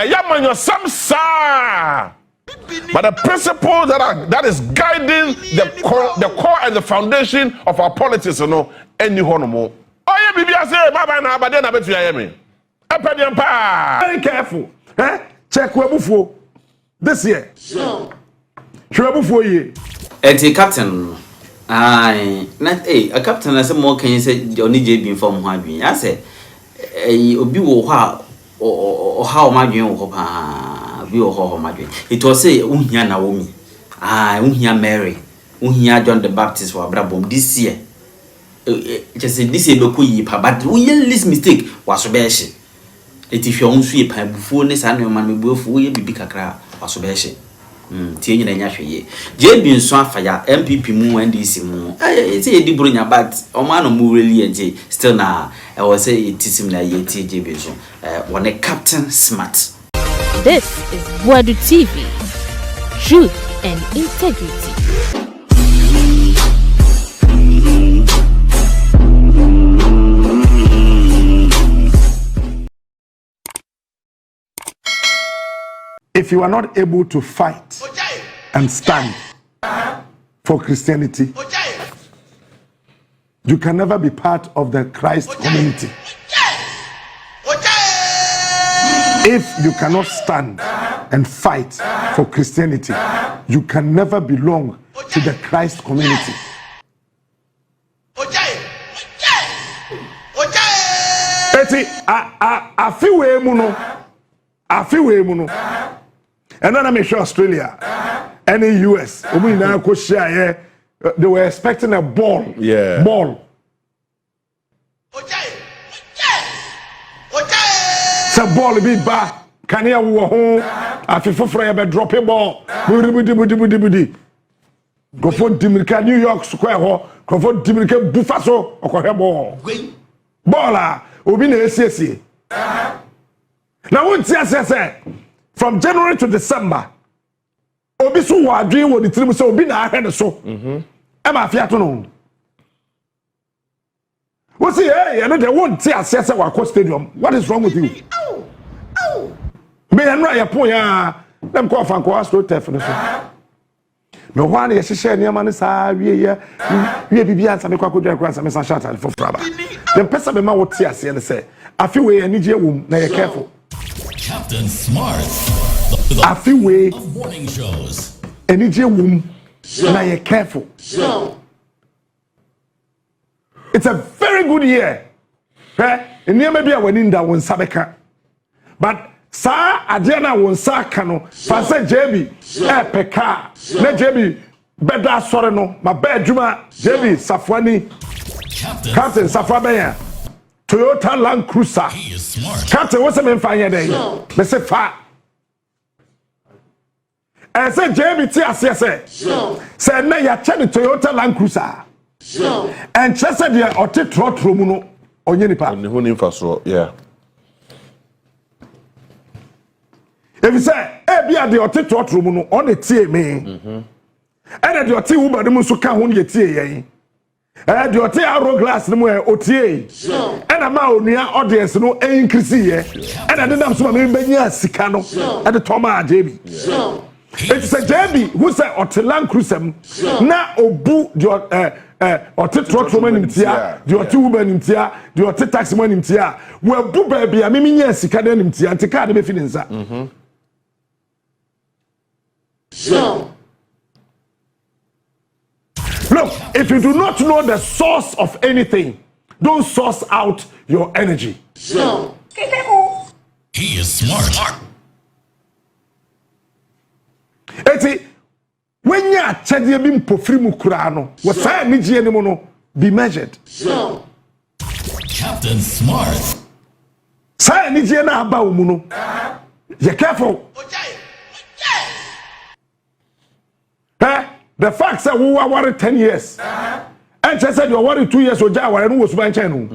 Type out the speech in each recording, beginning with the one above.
yaman your samsa. But the principle that is guiding the core and the foundation of our politics, you know, any honomo. Oh yeah, bibi I say, baba na abade na betu ya me. Very careful. Check Webufu this year. Sure. Webufu ye. A captain. Aye, not a captain as a more can you say Johnny J being from Habi. I say, Obi wo ha or how my dream view of my dream. It was say Unya Naomi. Ah, Unya Mary, Unya John the Baptist for Brabum this year. Just say this year, but this mistake was beshi. It if you own sweep before this annual man will be big cacra was beshi. Tieni na nyahwe ye JB nso afaya NPP NDC mu it's a di bronya but o ma no mu really ente still na I was say it is similar ye JB nso one Captain Smart. This is Boadu TV, truth and integrity. If you are not able to fight and stand for Christianity, you can never be part of the Christ community. If you cannot stand and fight for Christianity, you can never belong to the Christ community. I feel way and then I'm sure Australia and the US. They were expecting a ball. Yeah. Ball. It's a ball be back. Can you go home? I feel for a drop a ball. Go for Dominican New York Square. Go for Dominican Bufaso or ball. Baller. Obi na SSC. Now what say from January to December, Obi so wadwe wo the team so Obi na ahwe so. Am afia to no. We say hey, and they won't see assess our stadium. What is wrong with you? Me and ya pon ya dem ko fan ko astro turf no so. No one ye hye ne ma ne sa wie bibia ansa me kwa kodwa kwa ansa me san shata for fraba. Dem pesa be ma wo ti ase ne say afi we anije wom na ye careful. Captain Smart. I feel way of morning shows. Anije wom na ye careful. It's a very good year. In near maybe I went in that one sabeka. But sa adena won sa kano fanse JB peka na JB beda sore no ma be adwuma JB Safwani Captain Safwabeya Toyota Land Cruiser. He is smart. Captain what's me fanya dey me say fa and say JB ti ase say na ya che the Toyota Land Cruiser and che say dia ote trotro mu no onye nipa ne ho ni faso yeah. If you say, eh, be at the hotel room on the tea me, and at your tea Uber, the Musuka won your tea, eh, the hotel arrow glass no more OTA, and a mao near audience no increase, and I didn't have some Benya Sicano at the Toma JB. It's a JB who said Hotelan Cruisem, now Obu, your hotel truck woman in Tia, the hotel woman in Tia, the hotel taxi man in Tia, where Boo baby, I mean, yes, Sicadan in Tia, and take out the feelings. Look, if you do not know the source of anything, don't source out your energy. He is smart. Eti, when you are checking him pofri mukurano, what say energy anymore? Be measured. Captain Smart. Say energy na aba umuno. You're careful. The fact that we were worried 10 years. And just said you were worried 2 years old, I was my channel.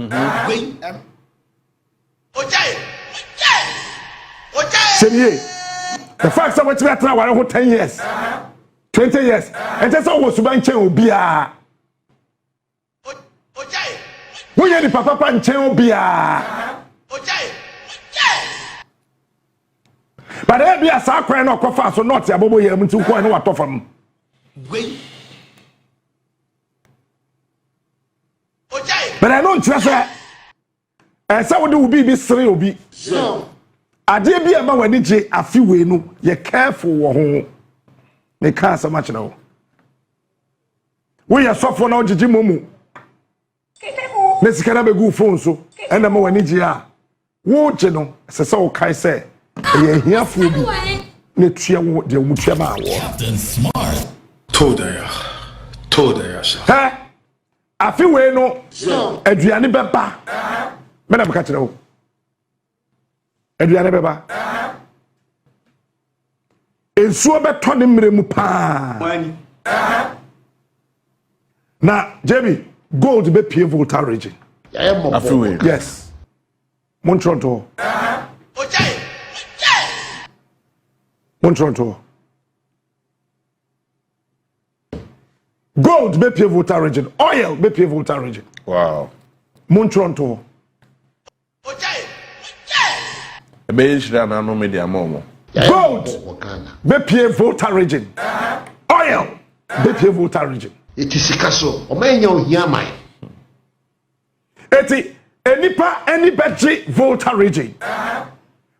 The fact that we were 10 years, 20 years, and just almost my channel be a. We had the papa and channel be a. But there be a sacred no cofa so not abobo ye mtu ko no wato fam. Wait. But I don't trust her. Say we do be sere obi. So. Ade bi e ma wani je afi we no ye careful wo ho. Me ka so much now. We ya sofo na ogigi momu. Ne sikana be gu phone so. E na ma wani je a. Wo je no se se o kai se ye hiafo bi. Ne tua wo de mu tua ma wo. Captain Smart. Toda ya sha. Ha? Afi we no. Aduane beba. Me na baka kire wo. Aduane beba. Ensuo beto ne mremu pa. Wani. Na JB gold be pie volta region. Ya mo. Afiwe. Yes. Montronto. Montronto. Gold be pie volta region. Oil be pie volta region. Wow. Montronto. Ebe yishira na no media momo. Gold be pie volta region. Oil be pie volta region. It is sikaso. O menya ohia man. Eti enipa any battery volta region.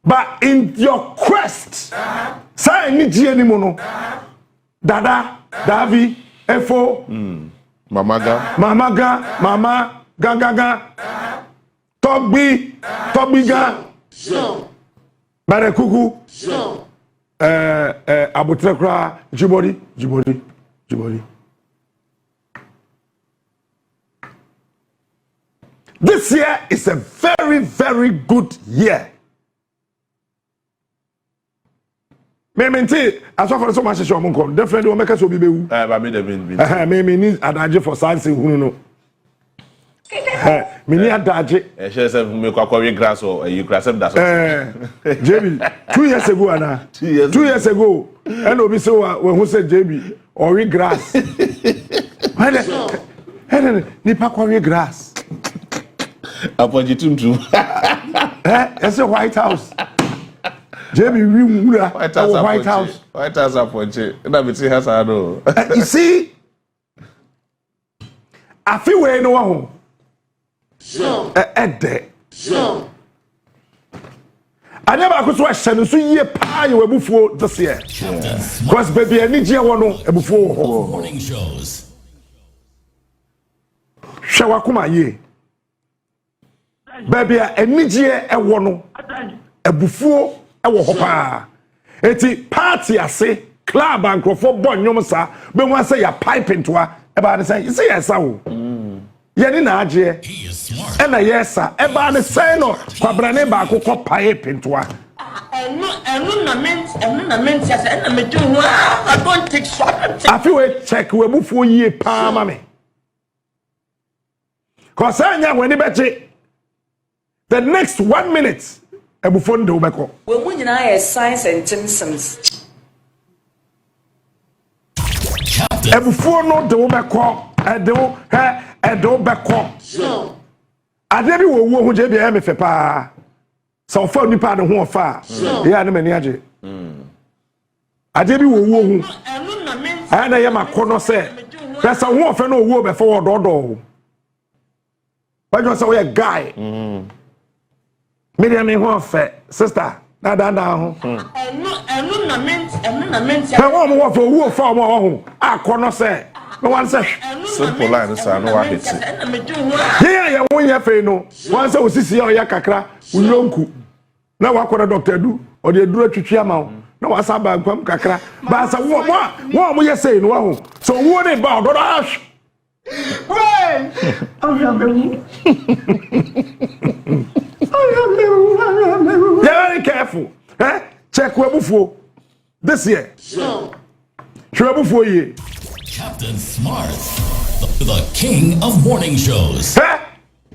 But in your quest, sa eni ji enimu no. Dada, Davi, Efo, Mamaga. Mama, Gagaga, Tobiga, Barekuku, Abutrekra, Jibori. This year is a very, very good year. Mementi, as far as so much as you're going, definitely will make us be. But me the bin. Me need adage for science who know. Me need adage. She said me kwakwa grass or you grass that. JB 2 years ago ana 2 years ago and obi say when who said JB or we grass. Nipa kwa grass. Aponji tuntum. It's a White House. JB we mura White House. White House aponji. Na biti hasa no. You see, I feel we no one. So, I never could watch and so ye pie you before this year. Because baby, I need you one before Morning shows. Shawakuma ye. Baby, I need you a one before a hopa. Eti party I say club and crofo bon yomusa, but one say a pipe into her about the say, you see, yes, Yeni na aje e na yesa e ba ne say no kwabrane ba akokọ pae pintoa enu na menti ase na me do ho I don't take short. afi we check we bufuo yie pa ma me cause anya when beche the next 1 minute e bufuo ndo ubeko We mu nyina is signs and symptoms. e bufuo no de ubeko e do beko So. ade bi wo wo ho je bia me fe pa so fa nipa ne ho fa ya ne mani age ade bi wo wo ho Enu na menti ana ye makono se pesa ho fe no wo be fa wo dodo wajo se wo ye guy Miriam ho fe sister na ho enu na menti pe wo mo wo fa wo fa mo ho akono se no one say Simple line is no wa hit. na me do ho here ye won ye fe no one say osisi ya oya kakra uyonku na wakora doctor du o de duro twitwi ama wo na wasa ba kwam kakra ba sa wo mo ye say no ho so wo ne ba ododo ash Hey! very careful check webufuo this year So. webufuo ye Captain Smart. The king of morning shows.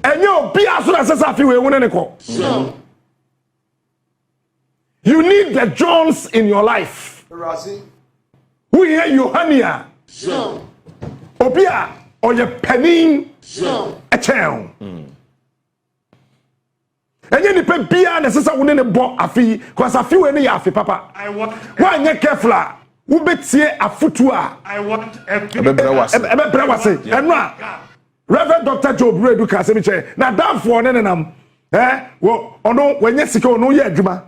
enye obi aso na sesa fi we won ne ko So. you need the Jones in your life Rasi. who here Yohania So. obi a oye panin So. a town enye ni pe bia na sesa woni ne bo afi cause afi we ne ya afi papa I want wa nye careful a wo betie afutu a I want a ebebra wase eno a Reverend Dr. Job Redu ka se mi che na danfo ne nenam wo ono wenye sika ono ye adwuma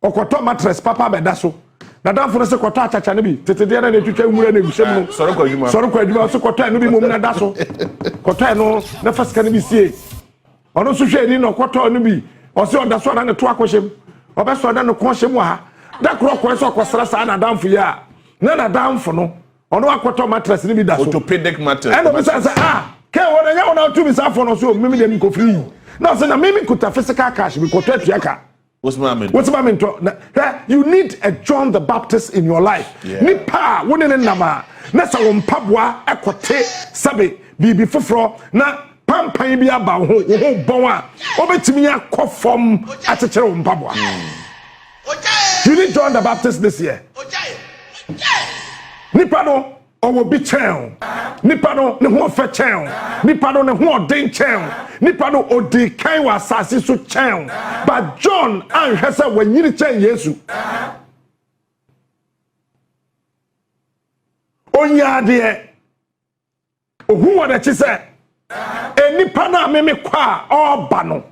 okoto mattress papa beda so na danfo no se koto achacha ne bi tetede na twetwa nwura na ehusem no soro kwa adwuma so koto eno bi mom na da so koto eno na fasika ne bi sie ono so hwe ni no koto eno bi o se oda so na ne to akoshem obeso da no koshem wa da kro ko so akosra sa na danfo ya na danfo no ono akoto mattress ne bi da so orthopedic mattress eno bi say ke wona nya wona to bi sa for no so mimi dem ko free na say na mimi kuta physical cash bi ko to atuaka what's my mean to you need a John the Baptist in your life nipa woni ne nama na sa wo mpaboa ekote sabe bibi foforo na pampan bi aba ho bon a obetimi akofom atechere wo mpaboa you need John the Baptist this year nipa no owo bi chen nipa no ne ho fa chen nipa no ne ho den chen nipa no odi kan wa asase so chen but John an hwese wanyiri chen Yesu onya de ohu wa da chi se nipa na meme kwa oba no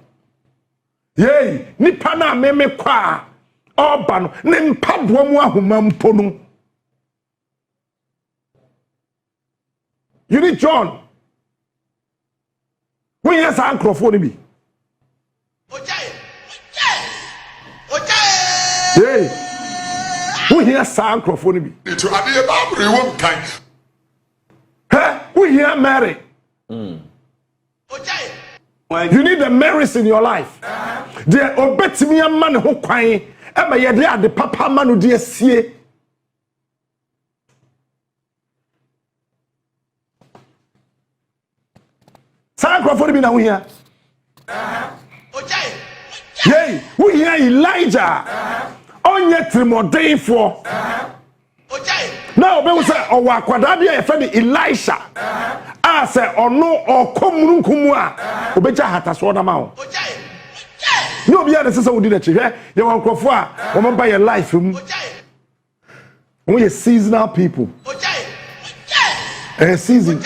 yei nipa na meme kwa oba no ne mpaboa mu ahoma mpo no. You need John. When you say microphone be. Hey. When you say microphone be. to ade ba bre won kan. Hey, when you marry. You need the marriage in your life. The obetimi man ho kwan e ma ye de ade papa manu de asie. Microphone be na we here. Yay, we hear Elijah. Onye trimodei for. Now be we say owa akwada bia ye fe Elisha. A say ono okomurunkumu a obeja hataso na ma o. No bia de sese wodi na chihwe ye wan krofo a wo mba your life mu. We are seasonal people. Season.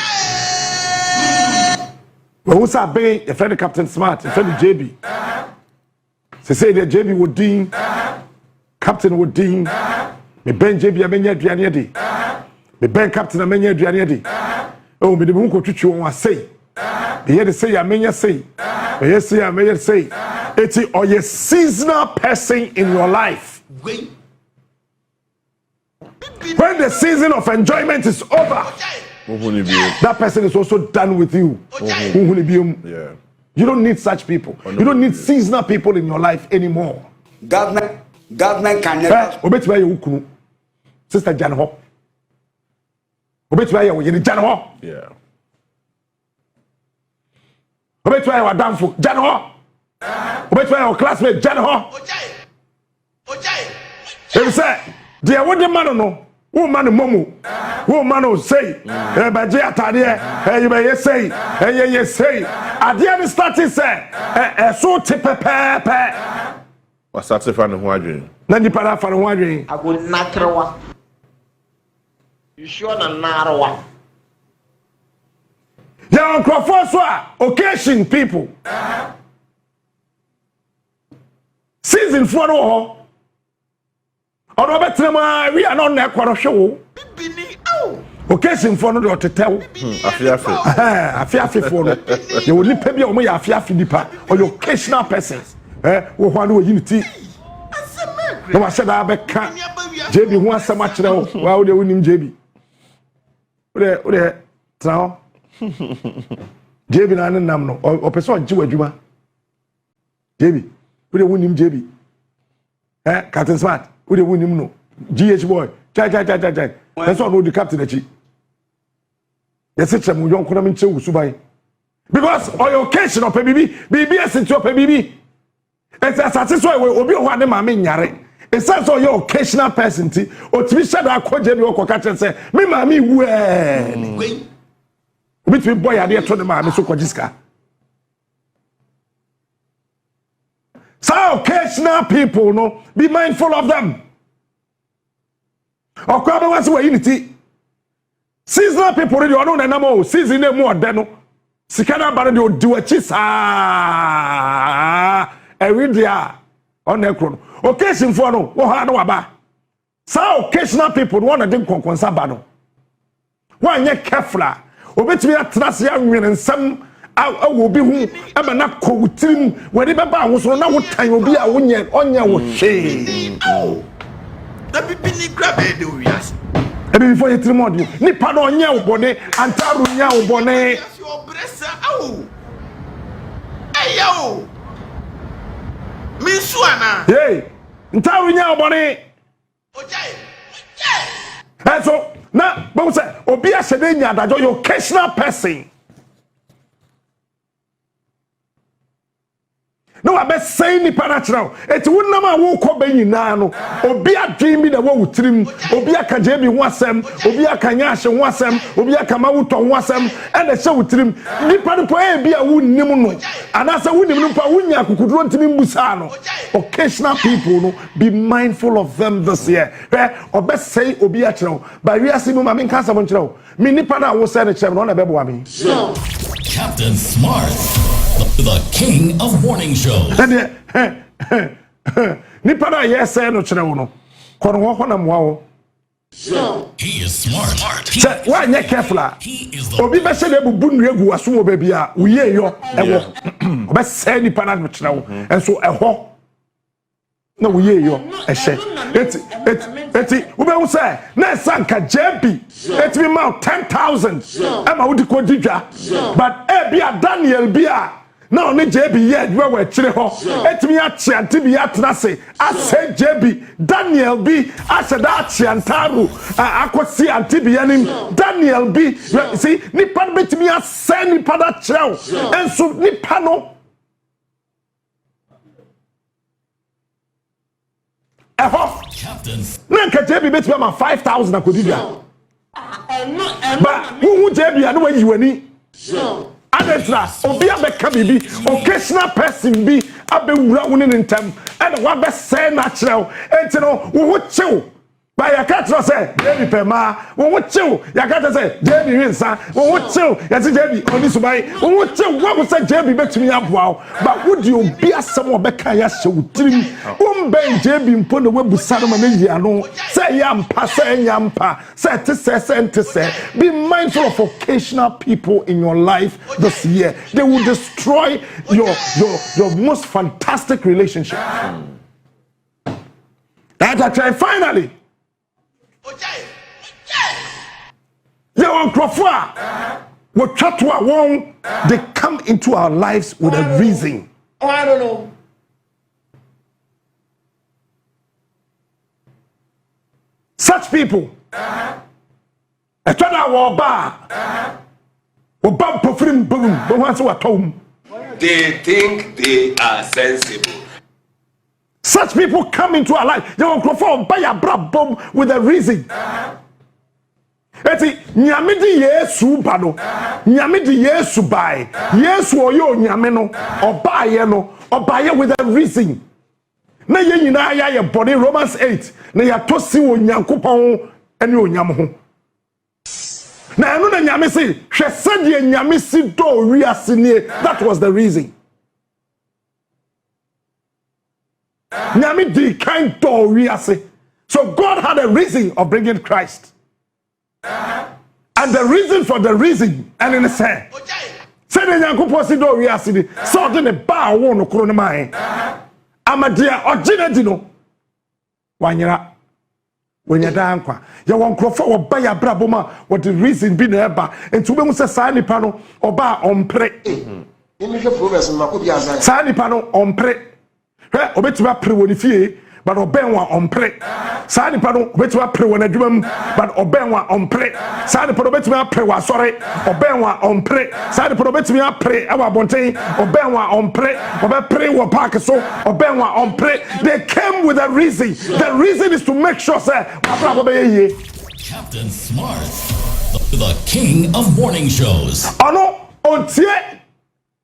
But who's a bay, a friend of Captain Smart, a friend of JB. They say that JB would deem, Captain would deem, me Ben JB a menya Drianedi, me Ben Captain a menya Drianedi. Oh, me the Munko Chuchu want say. The hear say a menya say, the hear say a menya say. It's or a seasonal person in your life. When the season of enjoyment is over, that person is also done with you. Yeah. You don't need such people. You don't need seasonal people in your life anymore. Government can never. Obet where you kunu, Sister Jan Ho. Obet where you Jan Ho. Yeah. Obet where you Danfo Jan Ho. Obet where your classmate Jan Ho. They say, dear, what the man no. Woman momu, woman say, baje atade, you may say, ye say, at the end starting say, so tepepepe. What's that if I'm wondering? Then you para for wondering. I would not throw. You sure na narrow. Young Crawford, occasion people. Season for no. Ono betrema we are not na kwaro hwe occasion for no do tetew afiafi for no you will nipa bia o mo ya afiafi nipa or your occasional persons wo hwa no unity no ma se da be ka JB ho asema kire wo wa wo de wonim JB wo de trao JB na nam no o person ji wadwuma JB wo de wonim JB Captain Smart we the win him no GH boy chai that's all no the captain achi yes it's mu yon kona minche usubai because on your occasion of bibi asinto bibi it's satisfy we obi ho ade ma me nyare it's so your occasional person ti otimi shada akoje bi okoka chen say me ma me wu obi timi boy ade to ne ma me so kojiska So occasional people, no, be mindful of them. Or come once away unity. Seasonal people, you don't know, season them more than Sikana Barado do a chisa. Every day on their crown. Occasion for no, what hard about. So occasional people want to do konkonsa bano. One ye careful. Obet me at last young and some. I will be who am not quoting whenever I was on our time will be a winner on your shame. Oh, that be penny grab it, do yes. And before you tell me, Nippon on your bonnet and Taru Yao bonnet. Your breast, oh, hey, yo, Miss Suana, Hey, Taru Yao bonnet. Okay, And so now, but say, Obia Sedenia, that you're occasional person. No, I best say ni panachral. It would not walk up in Nano, or be a dream in the world trim, or be a Kajabi wasam, or be a Kanyash wasam, or be a Kamauto wasam, and a show trim. Nipan be a wound nimuno, and as a wound Paunia who could run to Musano. Occasional people, no, be mindful of them this year. Or best say Obiatro, by Riasimu Mamin Casamontro. Minipana was said a chairman on a baby. Captain Smart, the king of morning shows. Nipada yes no chere no. Kono ho na mo. He is smart. Say why you careful. He is the Obi be se le bubu nu egu aso wo baby a wo ye yo ewo. Obe se nipada no chere wo. Enso eho na wo ye yo ehye. Eti wo be wo say na sanka JB eti be ma 10,000 e ma wo di ko didwa. But e bia Daniel bia na oni JB ye we we kire ho etimi a chiante bi atna se ase JB Daniel bi ase da chiantaru akosi antibi anim Daniel bi see nipa betimi a se nipa da kirew enso nipa no eho na nka JB betimi ma 5,000 akodibia ba wu JB anu wayi wani Adesra, Obia Beka bibi, occasional person be abewura woni ntem, and wa be say natural, and no, wo chill. By your cat say, Debbie Pema, wo chill, your cat say, Debbie Winsa, wo chill, yes, Debbie, on this way, wo chill, what was that Debbie bet me up wow, but would you be a some Beka Yasha dream? Ben JB put the web Sadamania, say yampa, say yampa, say to say, be mindful of occasional people in your life this year. They will destroy your most fantastic relationship. That I try finally. They come into our lives with a reason. Oh, I don't know. Such people, they think they are sensible. Such people come into our life. They will perform by a brab with a reason. Eti nyamidi Yesu bado, nyamidi Yesu bai, Yesu oyo nyameno, obaye no, obaye with a reason. Na ye nyina ya ye body Romans 8 na ya tosi wo nyankopon ene onyam ho na eno na nyame se hwese de nyame si do wiase nie. That was the reason. Nyame di kind do wiase. So God had a reason of bringing Christ, and the reason for the reason and in the say de nyankopon si do wiase ni so de ne ba wo no kro ne man Amadia originally no wanyera wenya dankwa ya wonkrofa oba ya braboma what the reason be na eba enti ube mu se sa nipa no oba ompre imi hwe progress mako bi azan sa nipa no ompre hwe obetuma pre woni fie but obenwa ompre sa nipa no obetuma pre wona adwuma but obenwa ompre sa nipa no obetuma pre wa sore obenwa ompre sa nipa no obetuma pre awa bonten obenwa ompre obepre wo park so obenwa ompre. They came with a reason. The reason is to make sure say Captain Smart, the king of morning shows. Ono ontie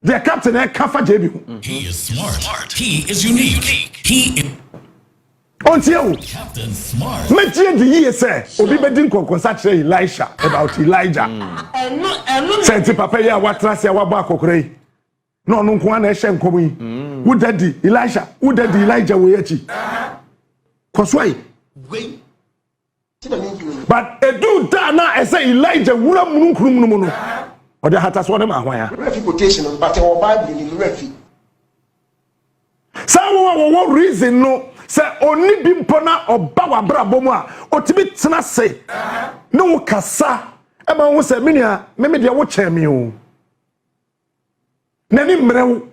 the captain kafa JB. He is smart. He is unique. He is Until Captain Smart. Metie the year say obi bedin konkonsa kire Elisha about Elijah. Senti papa ya watrase ya waba akokore. No no nko na ehye nkomo yi. Wo daddy Elisha, wo daddy Elijah we achi. Koswai. But edu da na ese Elijah wura mununkurum no no. O de hata so ne ma hwan ya. Reputation but our Bible in refi. Some reason no say only bimpona oba wa brabo mu a otibi tena se no kasa e ma wo say menua me de wo che me o nani mrew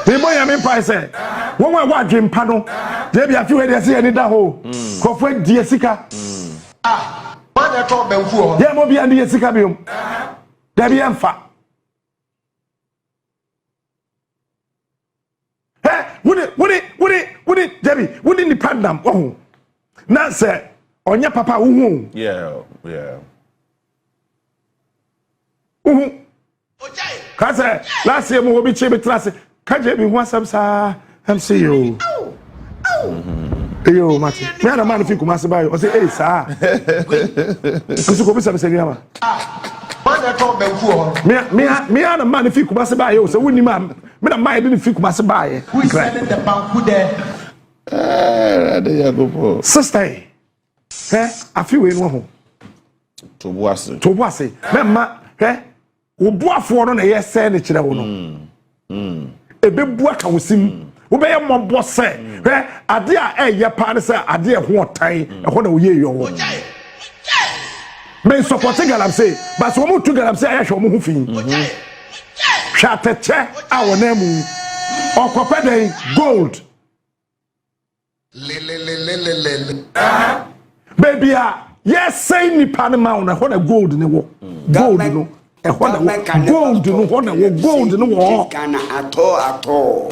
People ya me pa say won wa adwempa no de bia fi we de say ani da ho kofo die sika Man dey talk benfu ho. ye mo bia die sika biom da bia mfa Would Debbie, wouldn't the Padam? Oh, now say, on your papa, yeah. Cause last year, we be chipping class. Can't you be one some MC you? Yo, Martin, me and a man if you come as by or say, hey, sir. Because you go some say, Man dey talk benfu ho. Me and a man if you come as by you, so we man. Me na mind didn't feel must buy. Who is selling the bank there? There you go. Sister, I feel we know. To was Mama, wo boafo no na ye say ne kire wo no. Ebe bua ka wo sim. Wo be ye mmobọ say, ade a ye pa ne say ade e ho otan, e ho na wo ye yo wo. Me support galam say, but wo mu tu galam say ayahwe wo ho fin. Shateche our name okopede gold baby yes say ni panama na ho na gold ni wo gold no e ho na gold no ho na wo gold no wo Kana ato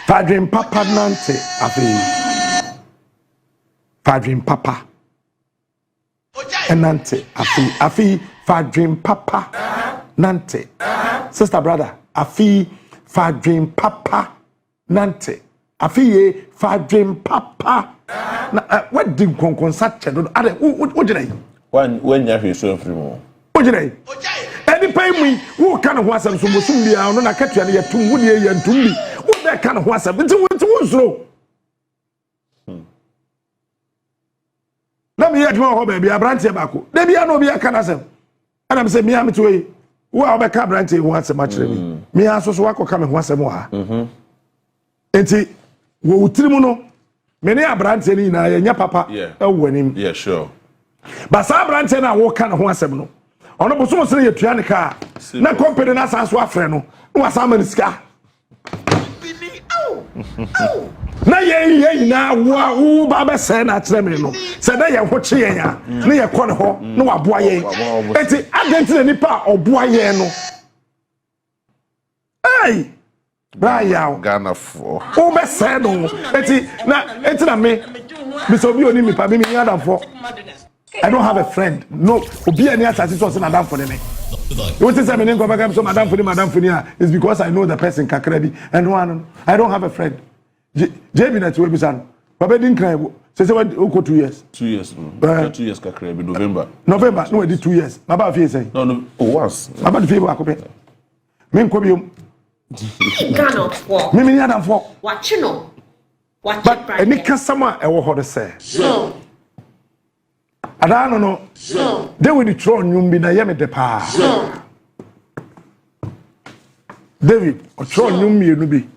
Padre Papa Nante Padre Papa Nante afi Padre Papa Nante, sister brother, afi fadrim papa Nante, afi ye fadrim papa. Na what did konkonsa chedo? Ade, what did I? When you have so free more. What did I? Any pay me, who can of wasam so musumbi, I don't catch you and two woody and tumbi. What that kind of wasam? It's one slow. Let me hear more, baby. I branch back. There be no be a canasem. And I'm saying, me, I'm to way. Wa be ka branch once a match me aso so akoka me ho asem ha enti wo utirimu no me ne abrante ni na ye nya papa e wanim Yeah, sure. But sa abrante na wo ka ne ho asem no ono boso so ye tua ne ka na company na sa so afre no wa sa ma sika na ye na wo ba be se na kire me no se da ye ho che ye ya ne ye kɔ ne ho no wa boa ye enti adenti nipa oboa ye no ai Brian Ghana for. wo be se no enti na me so bi oni mi pa me adam for I don't have a friend no obi ani asase so na adam for ne what is happening go back so madam for ni is because I know the person kakrabi and one I don't have a friend JB na we bisan baba din kan say what go 2 years 2 years 2 years kakrabi November no we did 2 years baba fi say no once baba di fi ba ko pe me nko biom Ghana for me ni adam for watch no watch but any customer e wo ho de say so ada no they will throw nyum bi na ye me de pa David o throw nyum mi enu bi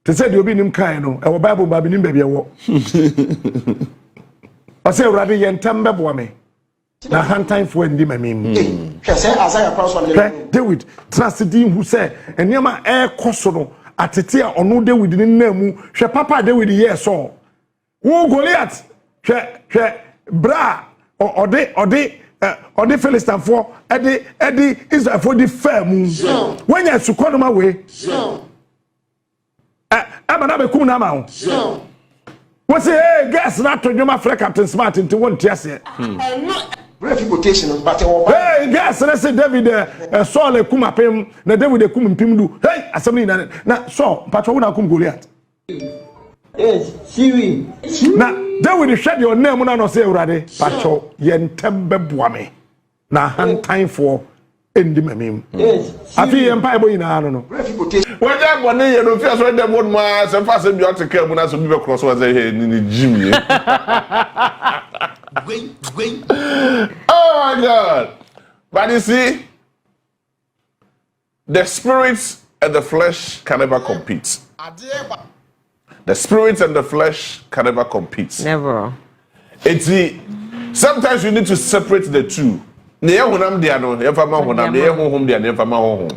te say the obi nim kan no e wo bible ba bi nim ba bi e wo o say urade ye ntam be bo me na hantan fo ndi mamim hwe say Isaiah cross on the David trust din who say enema e koso no atete a ono David ni namu hwe papa David ye so wo Goliath hwe bra ode Philistine for edi Israel for the famu when you sukonoma we abana be kum na ma ho What's hey, guess not to my friend Captain Smart into one test here. Reputation, but hey, guess, let's say David, saw a kuma pim, na David, a kum pimdu. Hey, assembly, na so, Patrona kum Goliath. yes, Siri. Now, David, shed your name on say already, Patro, yen tembe buame. Na hand time for ending him. Yes, I feel empire in I don't know. reputation. When that one year, no fears when them one mass and fast and you have to care when I some people cross was here in the gym. Wait. Oh my God. But you see, the spirits and the flesh can never compete. The spirits and the flesh can never compete. Never. It's sometimes you need to separate the two. Near honam dia no, ever ma honam, near home dia, never ma home.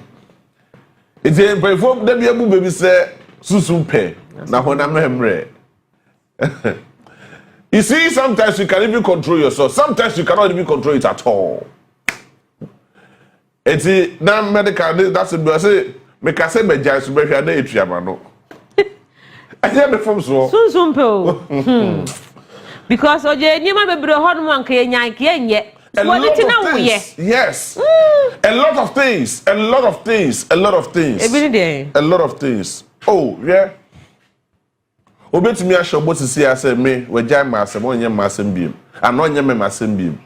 It's a perform the baby say susun pe na honam hemre. You see, sometimes you can even control yourself. Sometimes you cannot even control it at all. It's now medical. That's it. I say, make I say, me just be here. They eat no. I hear me from so. Soon, because oje nyema bebre ho no anka yenyan ke enye. What it now we? Yes. A lot of things. A lot of things. A lot of things. A lot of things. Oh yeah. Obetumi ahye obo sisi ase me wagya masem onye masem biem anonye me masem biem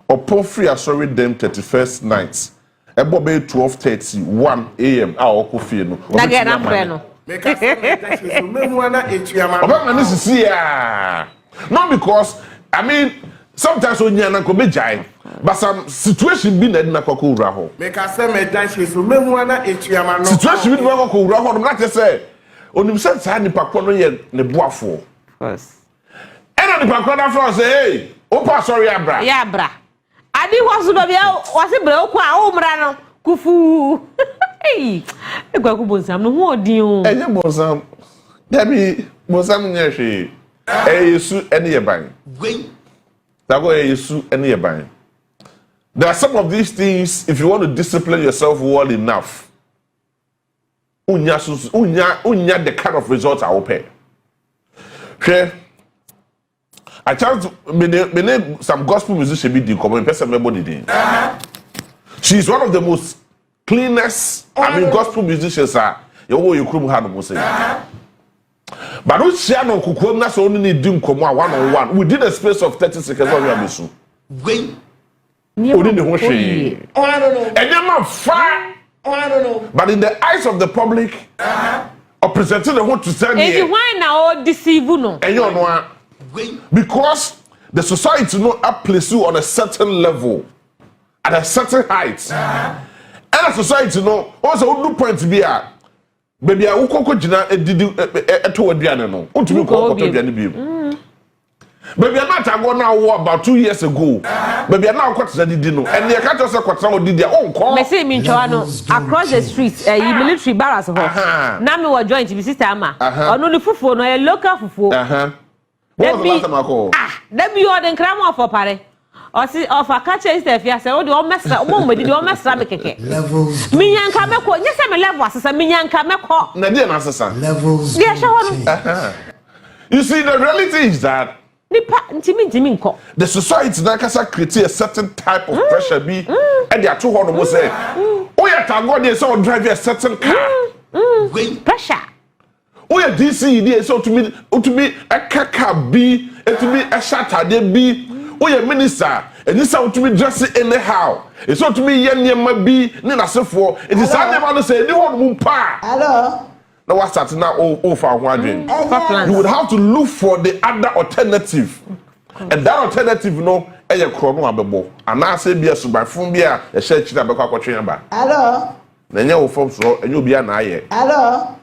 opo free asori dem 31st night ebo be 12:30 1 am a okofie no na get am no Make us say, Memuana Etuama. oba na sisi ya not because I mean sometimes onya na ko be jai but some situation be na kwako ura ho Make us say, Memuana Etuama. situation be na kwako ura ho no na say onim se sa ni pakọ no ye ne boafo first ena ni pakọ na for say hey opa sorry abra ya abra adi wasu do bia wase bra okwa o mra no kufu hey egwa ku bonsam no ho odin o enye bonsam dabi bonsam nye hwe Yesu ene ye ban Wait. dago Yesu ene ye ban. There are some of these things if you want to discipline yourself well enough unya the kind of results I will pay. Okay. I chance me some gospel musician be the common person everybody did. She's one of the most cleanest gospel musicians are you krum had no say. But we share no kukum na so only dim komo one on one within a space of 30 seconds of your mission. Wait. Only the whole thing. Oh, I don't know. And you're not far. Oh, I don't know. But in the eyes of the public, or presenting the whole to send here. Why now deceive no? And you know, because the society not place you on a certain level, at a certain height, and a society no also no point to be a baby. I will go jina to a diana no. Want to be called to Baby, I'm not going now about 2 years ago. Baby, I'm now quite steady dinner. And the catch us a quatrain did their own call. Me say me across the streets, military barracks ho. Na me wa join to be sister ama. Ono ni fufu no a local fufu. What was the last time I call? That be your den kram for pare. O si of a catch is the fear say o de o mesra, o mo di o mesra me keke. Levels. Me yanka me ko, nyese me level asesa me yanka me ko. Na dey na asesa. Levels. Dey show You see the reality is that the society now can create a certain type of pressure be and they are too hard to say oh yeah tango dey so drive a certain car pressure oh yeah DC dey so to me a car be to me a shatter dey be oh yeah minister and this how to me dress anyhow it's so to me yen be ni na sefo it is how never say dey hard mu pa Hello. now what's that now oh for one you would have to look for the other alternative and that alternative no eye krono abebo and na say bia so by fun bia e share chira be kwa kwatwe ba Hello. na nya wo fom so enye obi na aye Hello.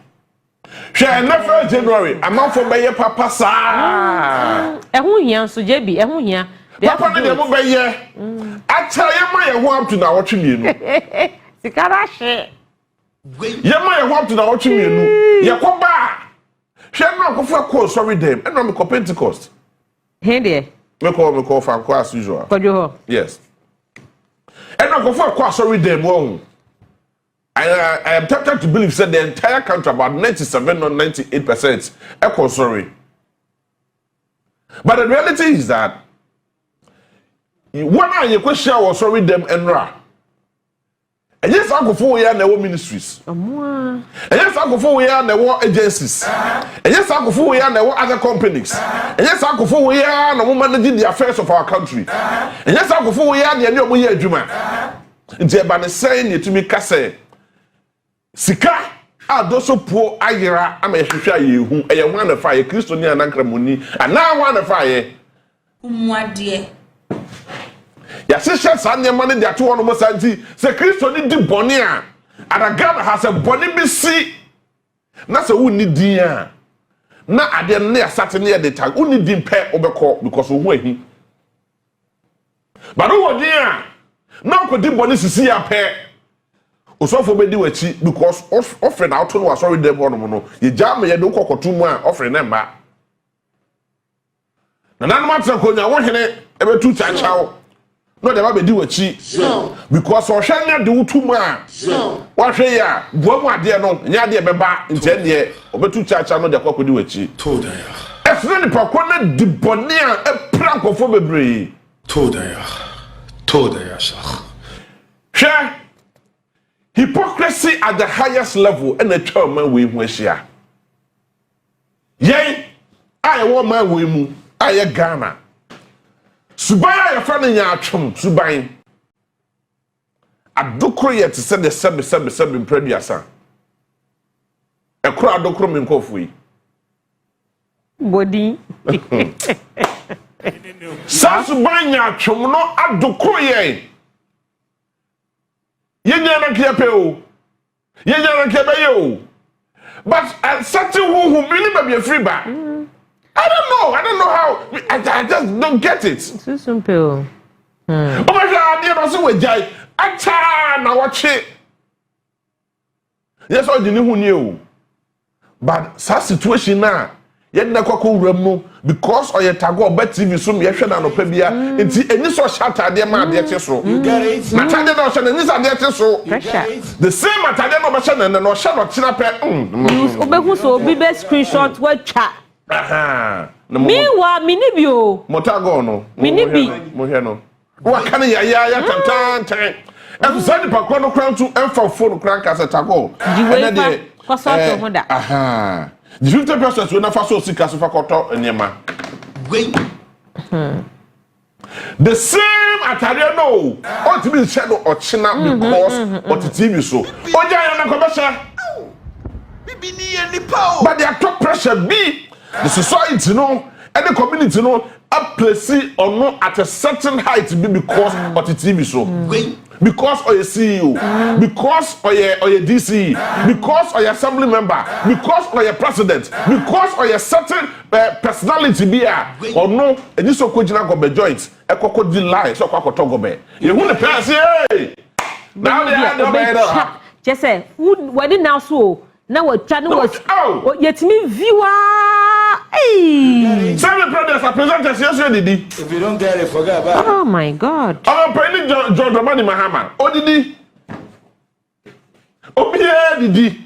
share na for January amount for be papa sa hu hia so je bi hu hia papa na dem be ye acha ye ma ye ho up to na wotwe mienu sikara hye ye ma ye ho up to na wotwe mienu ye ko ba hwe na ko fa ko sorry dem and na me ko Pentecost he there me call for as usual yes and na ko fa ko sorry dem won I am tempted to believe that the entire country, about 97 or 98%, echo sorry. But the reality is that one eye you question was sorry them enra. And yes, I go for we are the ministries. And yes, I go for we are the agencies. And yes, I go for we are the other companies. And yes, I go for we are the managing the affairs of our country. And yes, I go for we are the new year juma. It's about saying it to me, Kase. Sika, I do so poor ayera. I'm a share you who I want to fire Christian and Ancramoni, and now want to fire. What dear? Yes, Sunday money, they are 2 almost anti. Say Christian did Bonia, and a gun has a bonny BC. That's a wound dear. Now I didn't near Saturday at the time, only didn't pay over court because of where But oh dear, now could the bonny see a pair. Also for me do it because offering out to was sorry them one. You jam me, you don't cock 2 more offering them back. And then what's a coin, I want him every 2 times out. No, they will do a cheat. Because or shall not do 2 more. What say ya? Boa dear no, Yadia Baba in 10 years, over 2 times I know the cock will do a cheat. Told her. As many Pocona de Bonia, a prank of Fobbery. Told her, share. Hypocrisy at the highest level and the term we wish ya. Yea, I want my wimu, I a Ghana. Subaya, your friend in your chum, Subain. I do create to send the sub in previous. A crowd don't come in coffee. Body. Sasubanya chum no I do create. Yenyana kiapeo. Yenyana kiabayo. But certain who really be a free bar. I don't know how. I just don't get it. So simple. Oh my God, I also with Jai. I now watch it. Yes, all the new knew. But such situation now. Yet na kwako remu because oye tago bet TV so me hwe na no pa bia enti eni so shatter de ma de te so you get it matade na hwe na ni sa de te so the same matade no be hwe na no hwe no kina pe obehu so obi be screenshot watcha aha mewa minibio motago no minibi mo hwe no wa kan ya tantan e so di pa ko no kran tu emfa phone kran ka se tago e de kosoto ho da aha the 50% when I first saw Sika Sufakoto and Yama. Wait. The same Atariano ought to be shadow or China because what the TV so. Oh, yeah, commercial. But their top pressure be the society, no, and the community, no, up place or no at a certain height be because what the TV so. Wait. Because or your CEO, because or your DC, because or your assembly member, because or your president, because or your certain personality be or no, and this so kujina go be joints, a crocodile lie, so kwakoto be. You want the person, hey! Now they are the better. Just say, what did now so? Now what channel was yet me viewer. Hey! Seven brothers are presenters yesterday. If you don't get it, forget about it. Oh my God. I'm praying John Dramani Mahama. Oh, did oh, yeah, did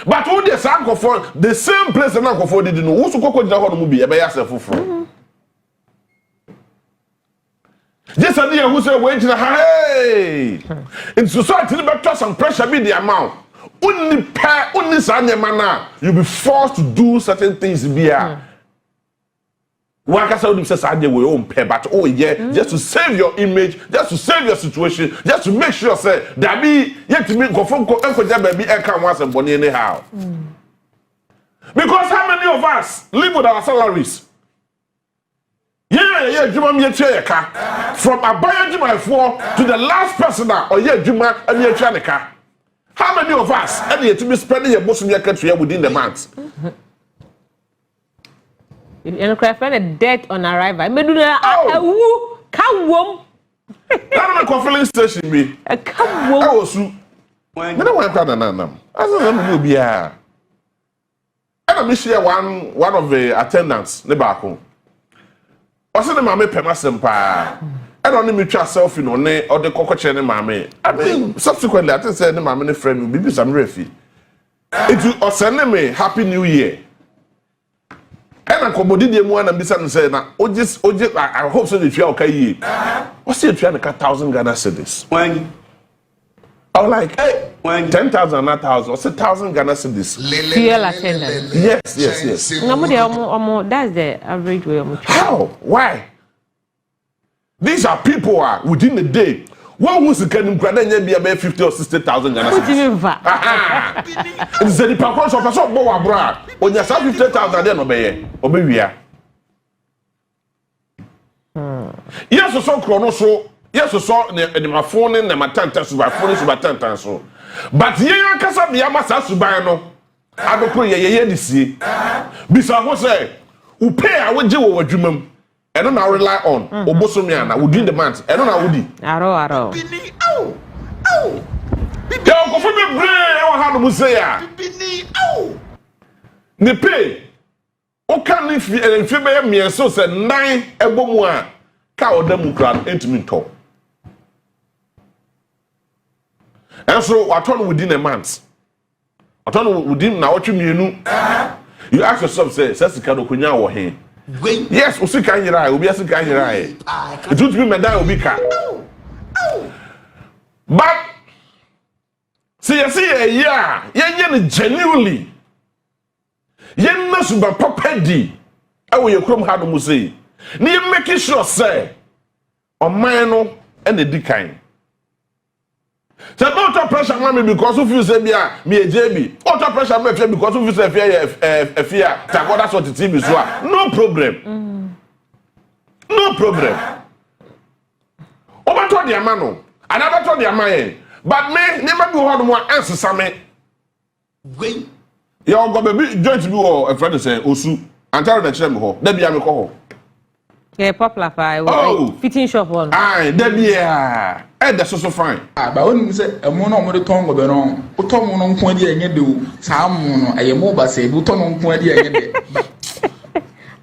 But who the same for the same place and uncle for didn't know who's to go to the movie by yourself for. Just a dear who said, wait to the hey! In society, the trust and pressure be the amount. Only mana, you'll be forced to do certain things here. One can say Sunday we own pay, but oh yeah, just to save your image, just to save your situation, just to make sure say that be yet to be go from baby can once and bonny anyhow. Because how many of us live with our salaries? Yeah, Juma me car from Abaya Juma 4 to the last person or yeah Juma and me car. How many of us are to be spending your most of your country within the month? And cry find a death on arrival. I mean, a woo, come wom. I'm a filling station be. A come wom. I was who. I don't want to know. I don't know. Be here. And I'm share one of the attendants. The back home. What's the mammy pema sempa? I don't need me try selfie no ne or the cockatoo and mammy. I mean, subsequently, I think the mammy friend will be some refi. It will send me Happy New Year. And komodi de mu ana bisa no say na oje I hope so the twa okay yi. What's the twa na 1,000 Ghana cedis? When I was like, hey, when 10,000 not 1,000. What's 1,000 Ghana cedis? Fuel attendant. Yes. That's the average way. How? Why? These are people who are within the day. One who's can be about 50 or 60,000 Ghana cedis. It's the parcours of a shop boy abroad. When you have 50,000, then obey. Yes, so chrono so. Yes, so my phone and my tantas by phone is about 10 times so. But ye kasa be amasa suban no. Adoko ye disi. Bisa ho say, "U pay a we je wo adwumam." And don't rely on Obosomiana within the month. And don't Woody. Aro. Yo, go for me brain. I have to say ya. Ne pay. O can if me so say 9 ebomu a ka odam kran entimi to. And so I turn within a month. I turn within na watch mienu. You ask yourself say sika do kunya wo he. Yes, usika nyira, obi asika nyira. It would be me die obi ka. But see yeah, genuinely. Yen na suba popedi. Awo ye krom ha do mu say. Ni ye make sure say o man no e na di kan. So don't pressure me because of you say bia me ejebi. Don't pressure me because of you say fear. That's what the TV so. No problem. No problem. Over to the man. Another to the man. But me never be hold more answer some. Wait. You go baby joint be or a friend say osu. Antara na chere me ho. Da bia me ko ho. Yeah, popular fire. Fitting shop one. Aye, da bia. That's so fine. But when you say a mono with the tongue of the wrong, put on one point and do some I am over say, put on one point and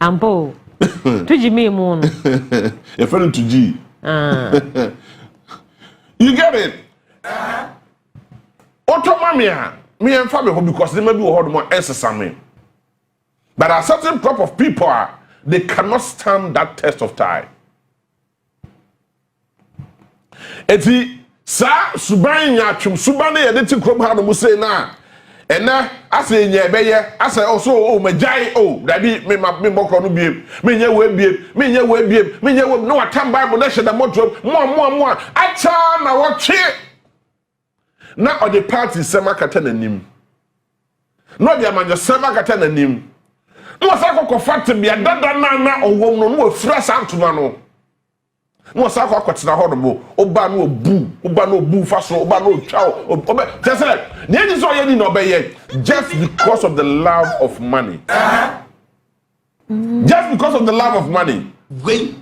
Ambo. To Jimmy Moon. A friend to G. You get it? Otomamia, me and family because they may be hold more answer. But a certain crop of people they cannot stand that test of time. Eti sa suban ya twum suban ye de ti krom ha no mu sei na ena ase nya beye ase also o majai o dabi me mokro no biem me nya we biem no atam bible na hye da modro mo acha na wo twe na o de party sema kata nanim no de amanya sema kata nanim no sa kokko fact bia dada na owom no afura santuma no no sa kwa kwatena hodobo oba no obu faso oba no twa oba just like near so ye ni no be just because of the love of money. Just because of the love of money. Wait.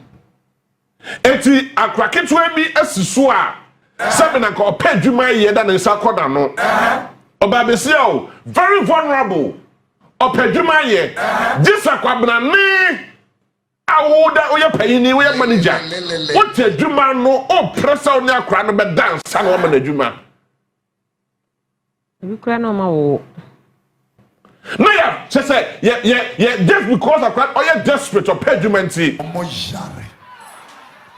Eti akraketu bi asiso a sabe na ko pa dwuma ye da na sa koda no oba be se o very vulnerable opa dwuma ye just akwabna ni awoda oya payini oya manager what adwuma no o pressure ni akra no be dance na o man adwuma you kra no ma wo no yeah just say yeah just because akra oya desperate or pedumenti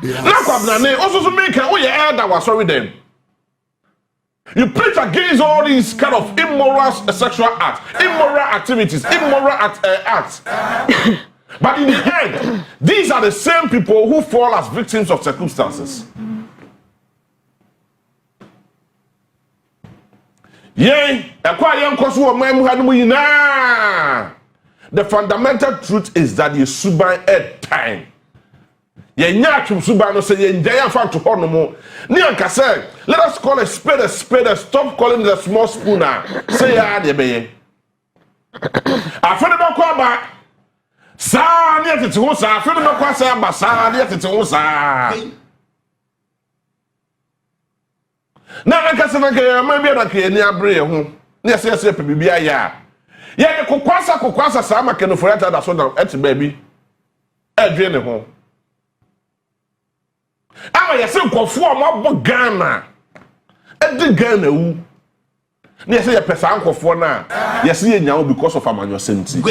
na kwabna ni also so make oya elder was sorry them. You preach against all these kind of immoral sexual acts, immoral activities, immoral acts. But in the end, these are the same people who fall as victims of circumstances. Yay, the fundamental truth is that you suban at time. Ye nyachum subano say ye njaya fa to hono mo ni anka say let us call a spade, stop calling it a small spooner say ya de beye afene ba kwa ba sa ni atete ho sa afene ba kwa say ba sa ni atete ho sa na anka say na ke ma bia na ke ni abre ho ni ase pe bibia ya ye de kokwasa sa ma ke no forata da so na et baby adwe ne ho ama yese nkofo amabo Ghana edi Ghana wu na yese ye pesa nkofo na yese ye nyawo because of amanyo senti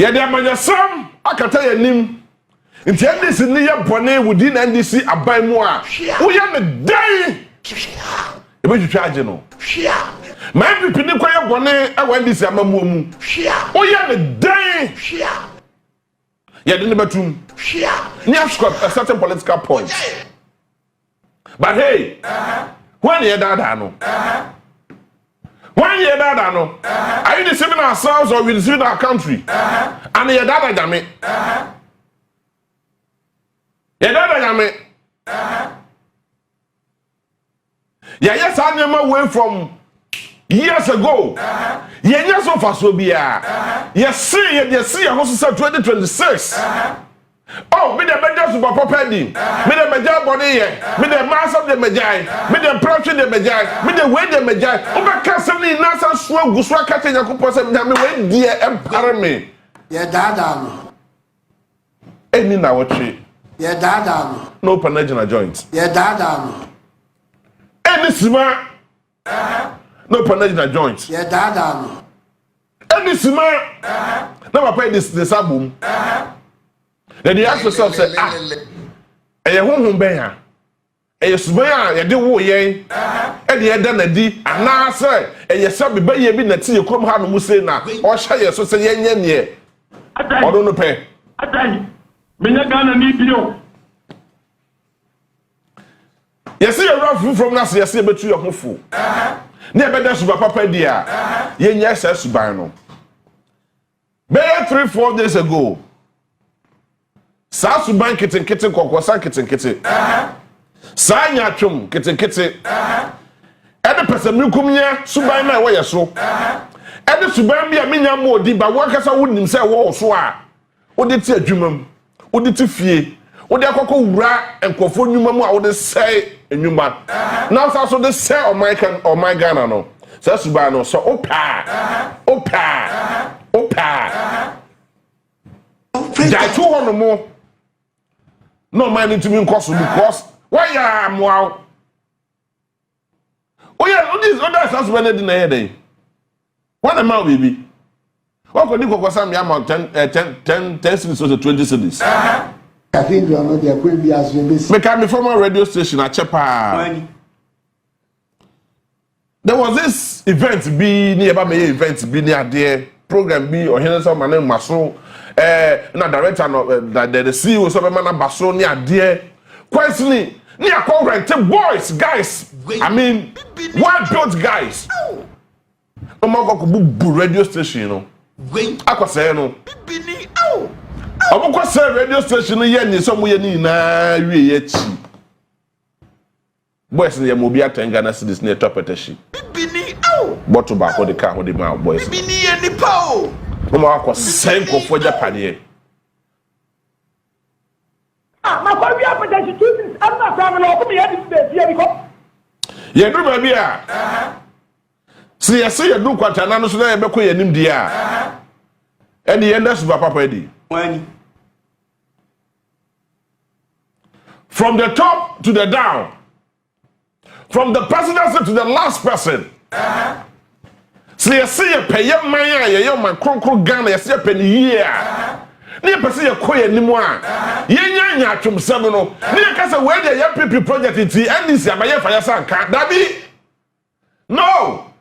Ye de amanyasam akata ye nim. Nti NDC ni ye bone within NDC aban mu a. Wo ye me dan. E be twitwa age no. Ma NPP ni kwa ye bone e wa NDC amamu mu. Wo ye me dan. Ye de ne batum. Ni ascot a certain political point. But hey, when you dada no. When you dada no. Are you deceiving ourselves or we deceiving our country? And you dada jame. You dada jame. Yeah, yes, I never went from years ago. Yeah, yes, so far so be yes, see, I also said 2026. Oh, me the major super property, me the major body, me the mass of the majai, me the production the majai, me the way the majai. Over castle nasa swag guswa catching a couple of me way dear empire me. Yeah, dada. Any now what tree? Yeah, dada. No panagina joint. Yeah, dada. Any sima. No panagina joint. Yeah, dada. Any sima. Never pay this album. Then you ask yourself, say, eh, who bear? Eh, swear, you do wo ye, and you done a D, and now say, and you said, be ye be net, you come home, Musena, or shall you so say, yen, I don't know, pay. I tell you, Minagana need you. You see a rough from last year, see, but you are fool. Never does super papa, dear. Yes, as Bino. Bear 3-4 days ago. Sa suban kitten konkonsa kitten. Sa nyatwom kitten. Ede pesamrikum nya suban na we yeso. Ede suban bia menya modi ba wakasa wonim se wo so a. Wode ti adwumam. Wode ti fie. Wode akoko wura enkofo nnwuma mu a wode sei nnwuma. Na so de sei o my Ghana no. Sa suban no so opa. Jai 200 more. No man into me because why am wow? Oh yeah, this other house when in the day. What am I, baby? What could you go for some amount 10 cities or 20 cities? Cathedral, no, there could be as we make me from a radio station at Chepa. There was this event be nearby me event be near there program be or here some man Maso. Na director no the CEO so man na baso near there questioning near correct boys guys I mean well built guys no more go radio station no akwase no obukwa say radio station no ye ni so mo ye ni na wie ye chi boys ne mo bi atenga na cities near top petition bottle back for the car for the man boys bi ni ye ni pa o no more same for Japan. My baby, I'm not family. I'm because. Yeah, do baby. See, I see you do quite an answer. I be quite an India. And the end that's Papa Eddie. From the top to the down, from the presidency to the last person. See, I see a pay your man, your man, Cronco Ghana, I see a penny here. Near Passia Koya Nimoa. Yanya from Seminole. Near Casa where the NPP project in the NDC, my fire son can't that be? No!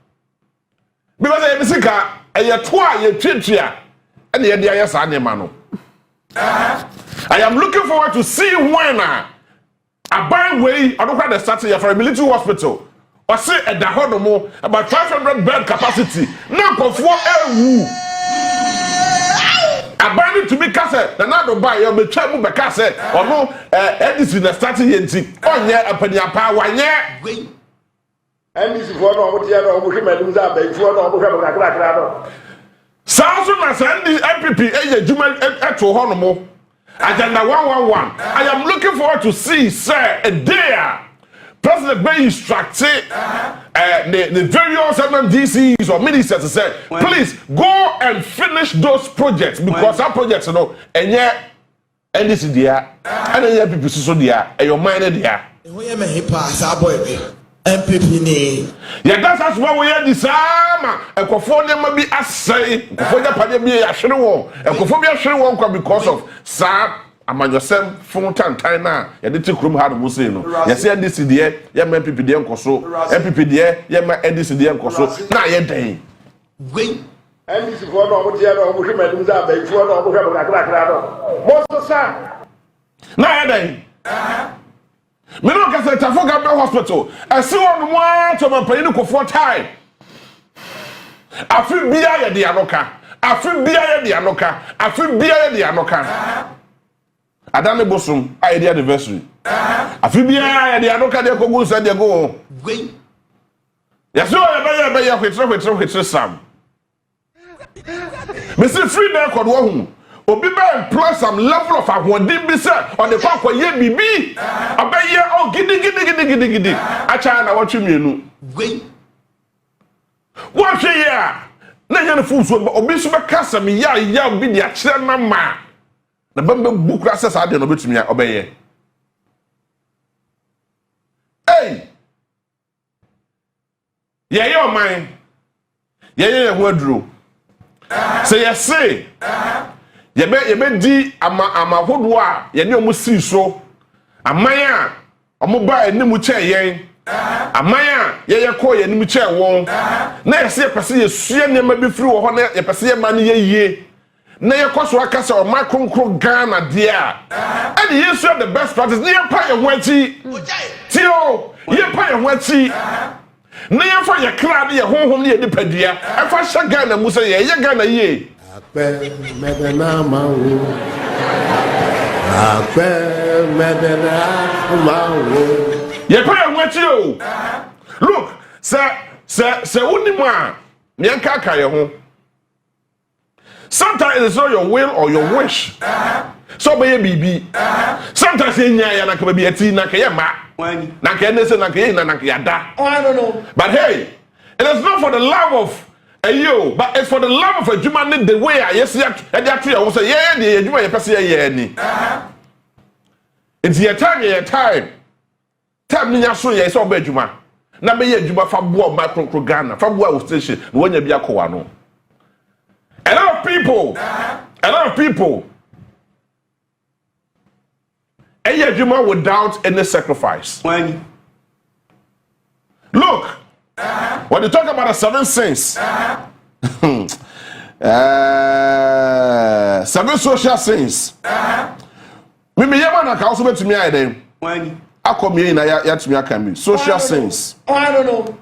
Because I am sick, and you're twice, you're tritria, and the idea is animal. I am looking forward to see when a band way, I don't have the starting for a military hospital. Or say at the Honomo about 500 bed capacity. Now for 4 LU. Abandoned to be cassette, the not buy your betrayal by cassette or no Edison the starting yenti. Oh yeah, upon your power, yeah. And this is what I would hear over him and lose up before I would have a crack. Samson as NPP Juma at Honomo. Agenda 111. I am looking forward to see, sir, a day. President may instruct the various MMDCs or ministers to say, please go and finish those projects because our projects, you know, and yet, and this is there, and then people so there, and your mind there. NPP ni. Yeah, that's as well we had this ama. Ekofo dem bi asai. Ekofo ja pade bi ya hwere won. Ekofo bi ahwere won kwa because of sa amanyosem fun tantan na ya de ti krum ha no say no. Ya say NDC de ya ma NPP de enkoso. NPP de ya ma NDC de enkoso. Na ye den. Wait. NDC for no mo tie no mo hwe madum za ba for no mo hwe mo kakra no. Mo so sa. Na ye den. Me no ka say Tafo Gambia Hospital. I see one more to my pay no for time. Afi bia ye de anoka. Afi bia ye de anoka. Afi bia ye de anoka. Adame Bosum, I the anniversary. Afi bia ye de anoka de kogu say de go. Wait. Yes, so ya hwetro sam. Me say free na kod wo hu. Obi be employ some level of ahwodin bi say on the kwa ye bibi. Abaye o gidi. Acha na watwe mienu. Wait. What ya? Na nya no fu so obi so be kasa me ya bi dia kire na ma. Na bambe bukra say sa de no betumi ya obaye. Hey. Ye o man. Ye ho aduro. Say you say ye be di ama hodo a ye ne omo si so aman a omo ba animu che yen aman a ye ko ye animu che won na ye se pese ye sua ne ma bi firi wo ho na ye pese ye ma ne ye yie na ye koso aka se o ma kronkro Ghana de a and ye sua the best practice ne ye pa ye ho achi ti o ye pa ye ho achi na ye fa ye kra de ye honhom ne ye dipadua e fa hye Ghana mu se ye Ghana ye Akpe medena mawo. Akpe medena mawo. Ye pa ye nwati o. Look, se unimu a me nka ye ho. Sometimes it's not your will or your wish. So be bibi. Sometimes ye nya ya na ka be ati na ka ye ma. Na ka ne se na ka ye na ka ya da. Oh, I don't know. But hey, it is not for the love of Ayo, but it's for the love of a human the way I yes yet I was say yeah the human person yeah ni. It's your time. Time ni so yeah so be juma. Na be ye juma fa bo ma kronkro Ghana, fa bo a station no nya bia ko wa no. A lot of people Eye juma without any sacrifice. When look, when you talk about the 7 sins, 7 social sins. Me yama na ka also bet me ai dem. when Akomi na ya to me akami. Social sins. Oh, I don't know.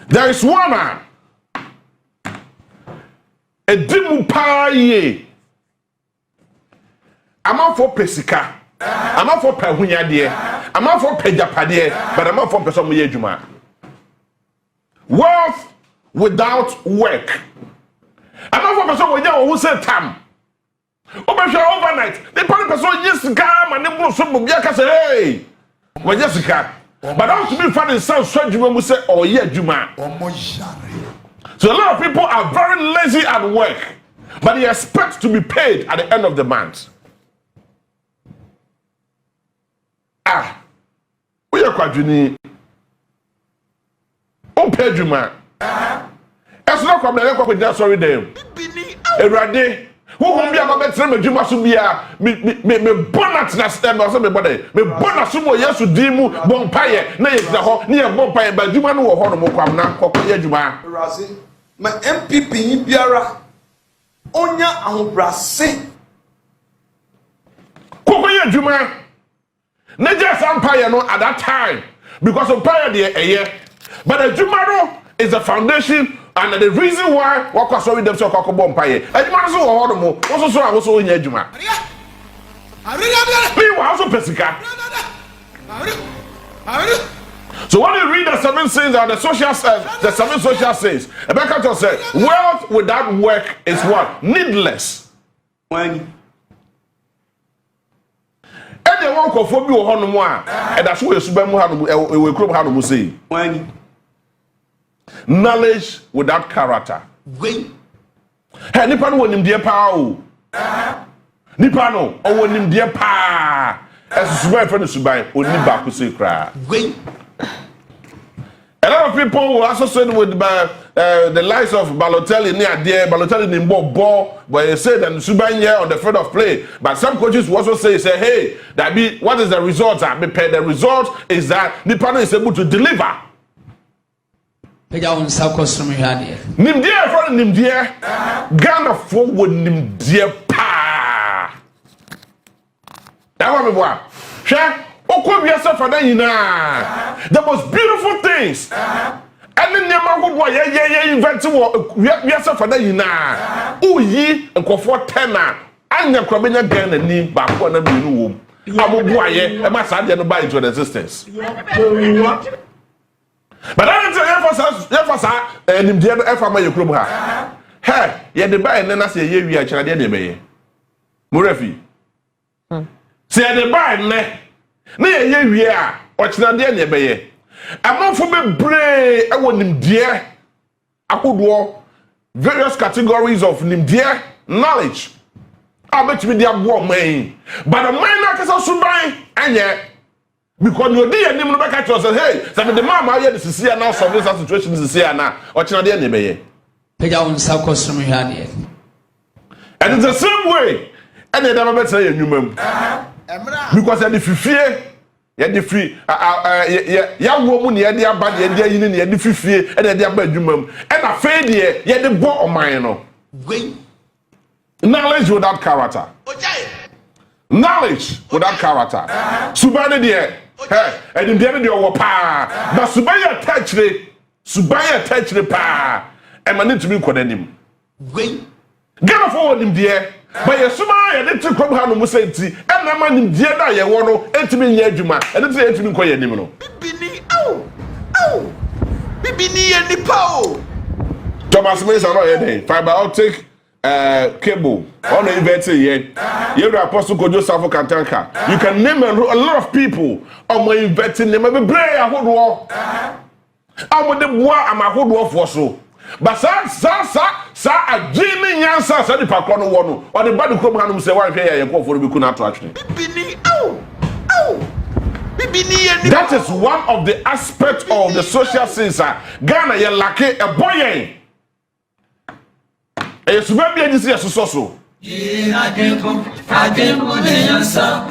There is one man. Edimu pa ye. Ama for pesika. Ama for pehunya de. Ama for pejapade, but ama for person mo ye adwuma. Wealth without work. Ama for person mo ye who say tam. Overnight. The person yes ga man no so mo bia ka say hey. We Jessica. But also be found in some adwuma mo say oh ye adwuma. So a lot of people are very lazy at work, but they expect to be paid at the end of the month. We are quadrini. On pay you man. It's not come there with that sorry them. Erade. Who will be about better me juma subia me bonnet na stem or something body. Me bonnet sumo yesu dimu bompaye na yek na ho na ye bompaye ba juma no wo ho no mo kwam na kokoye juma. Rasi ma MPP biara onya ahobrase Kokoye juma. Na just empire no at that time because empire there but the jumaro is the foundation and the reason why what was sorry them so kokobo empire ejuma so wo hodo mo wo so a wo so onya ejuma me wa also pesika. So when you read the 7 sins and the 7 social sins, Rebecca said wealth without work is what? Needless. when Any one ko fo bi wo hono mo a e da so we suba mu hanu we krom hanu mo say when knowledge without character. wait Hey nipa no wonim de pa o. Nipa no o wonim de pa. Esu suba e fa no suba oni ba ko say kra. wait A lot of people will associate with the likes of Balotelli near there, Balotelli in ball, but they say that Subanya on the field of play. But some coaches will also say, hey, that be what is the result? The result is that the partner is able to deliver. Nimdia from Nimdia, Ghana forward Nimdia pa. That one me boy. Share. The most beautiful things. And then never would why invent to yourself for the yina. Oh, ye and comfort tenor. And the Crabina Gan and need back on a new womb. I will buy it, and my son didn't buy into an existence. But I don't emphasize and in the other effort your club. Hey, yet the buy and then I say, ye, we are China. Murefi. Say the buy, ne. Na ye wie a ochina de na beye amafo bebre e wonim de akodo various categories of nimdeɛ knowledge abetimi de abo man but the man na kasa suban anye because no dey anim no beka tell say hey say the man ma ye the sisi na solve this situation sisi na ochina de na beye peja won sa custom hwade and it's the same way and they never better enwumam because the fifie ya the free ya wo mu ne ya de aba de ya yin ne ya de fifie e de aba adwumam e na fe de ya de bo oman no knowledge without character knowledge without character subane de hey and de de wo pa but subaya touchre pa e ma ne tumi kodanim Gana forward him dear. But your suma, I didn't come home musenti, and I man him dear that you want to enter me near Juma, and it's a to me quiet nimino. Bibini, oh, Bibini and the pow. Thomas Mason, fiber optic cable on the event here. You're Apostle Kojo Safo Kantanka. You can name a lot of people on my inventing them. I'm a brave, I hold war. I'm with the war, I'm a hold war for so. But sa agini nyansa sa di pakro no wo no o de badu krom hanum se wan hwe ye nkofo bi ku na to atwe bibini bibini. That is one of the aspects of the social sense. Ghana ye lake e boyen e suba bi agisi ye soso adempo de nyansa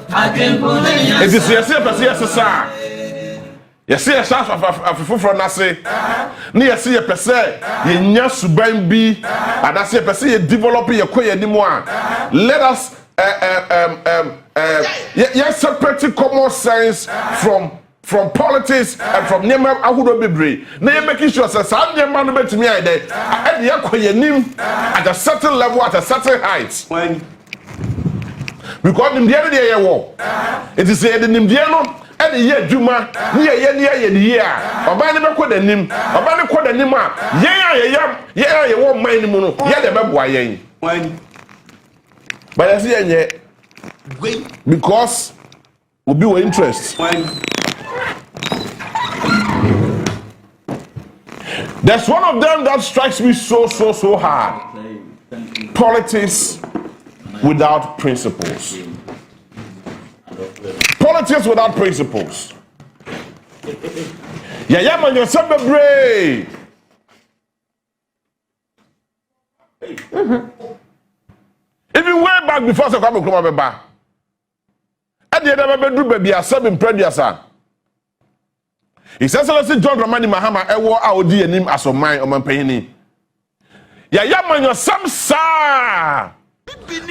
adempo de nyansa it is yes sa yes, yes, afifufro na se ni yes ye pese ye nya suban bi adase pese ye develop ye koye ni mo a let us separate common sense from politics and from nyema ahudo bebre na ye making sure say sa nyema no betimi ai dey e de ye koye nim at a certain level, at a certain height because nim de ye wo it is say the nim de no and ye juma ni ye the year oba ne be koda nim oba ne koda nim a ye wo man ni mu no ye de be boa yen but I see yenye because obi we interest there's one of them that strikes me so hard. Politics without principles. Politics without principles. Yeah, man, you're so brave. Even way back before so come back. And the other baby are 7 previous. He says, let's see John Dramani Mahama, I war our dear name as of mine or my penny. Yeah, man, you're some sir.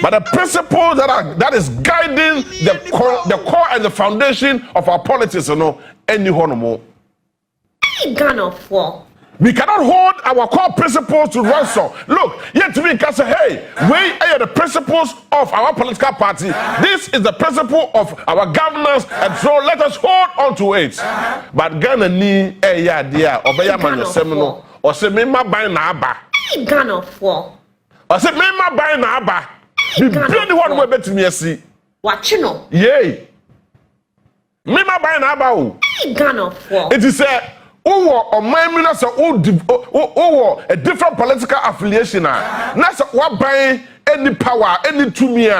But the principle that is guiding the core and the foundation of our politics, any more. We cannot hold our core principles to ransom. Look, yet we can say, hey, we are the principles of our political party. This is the principle of our governance, and so let us hold on to it. But Ghana ni dear obey man seminal or say me my buy na aba. Ghana for. I said, me my buy na aba. Be the one way bet me see. What you know? Yay. Me my buy na aba. Ghana for. It is a or my minister or a different political affiliation. That's what buying any power, any to me.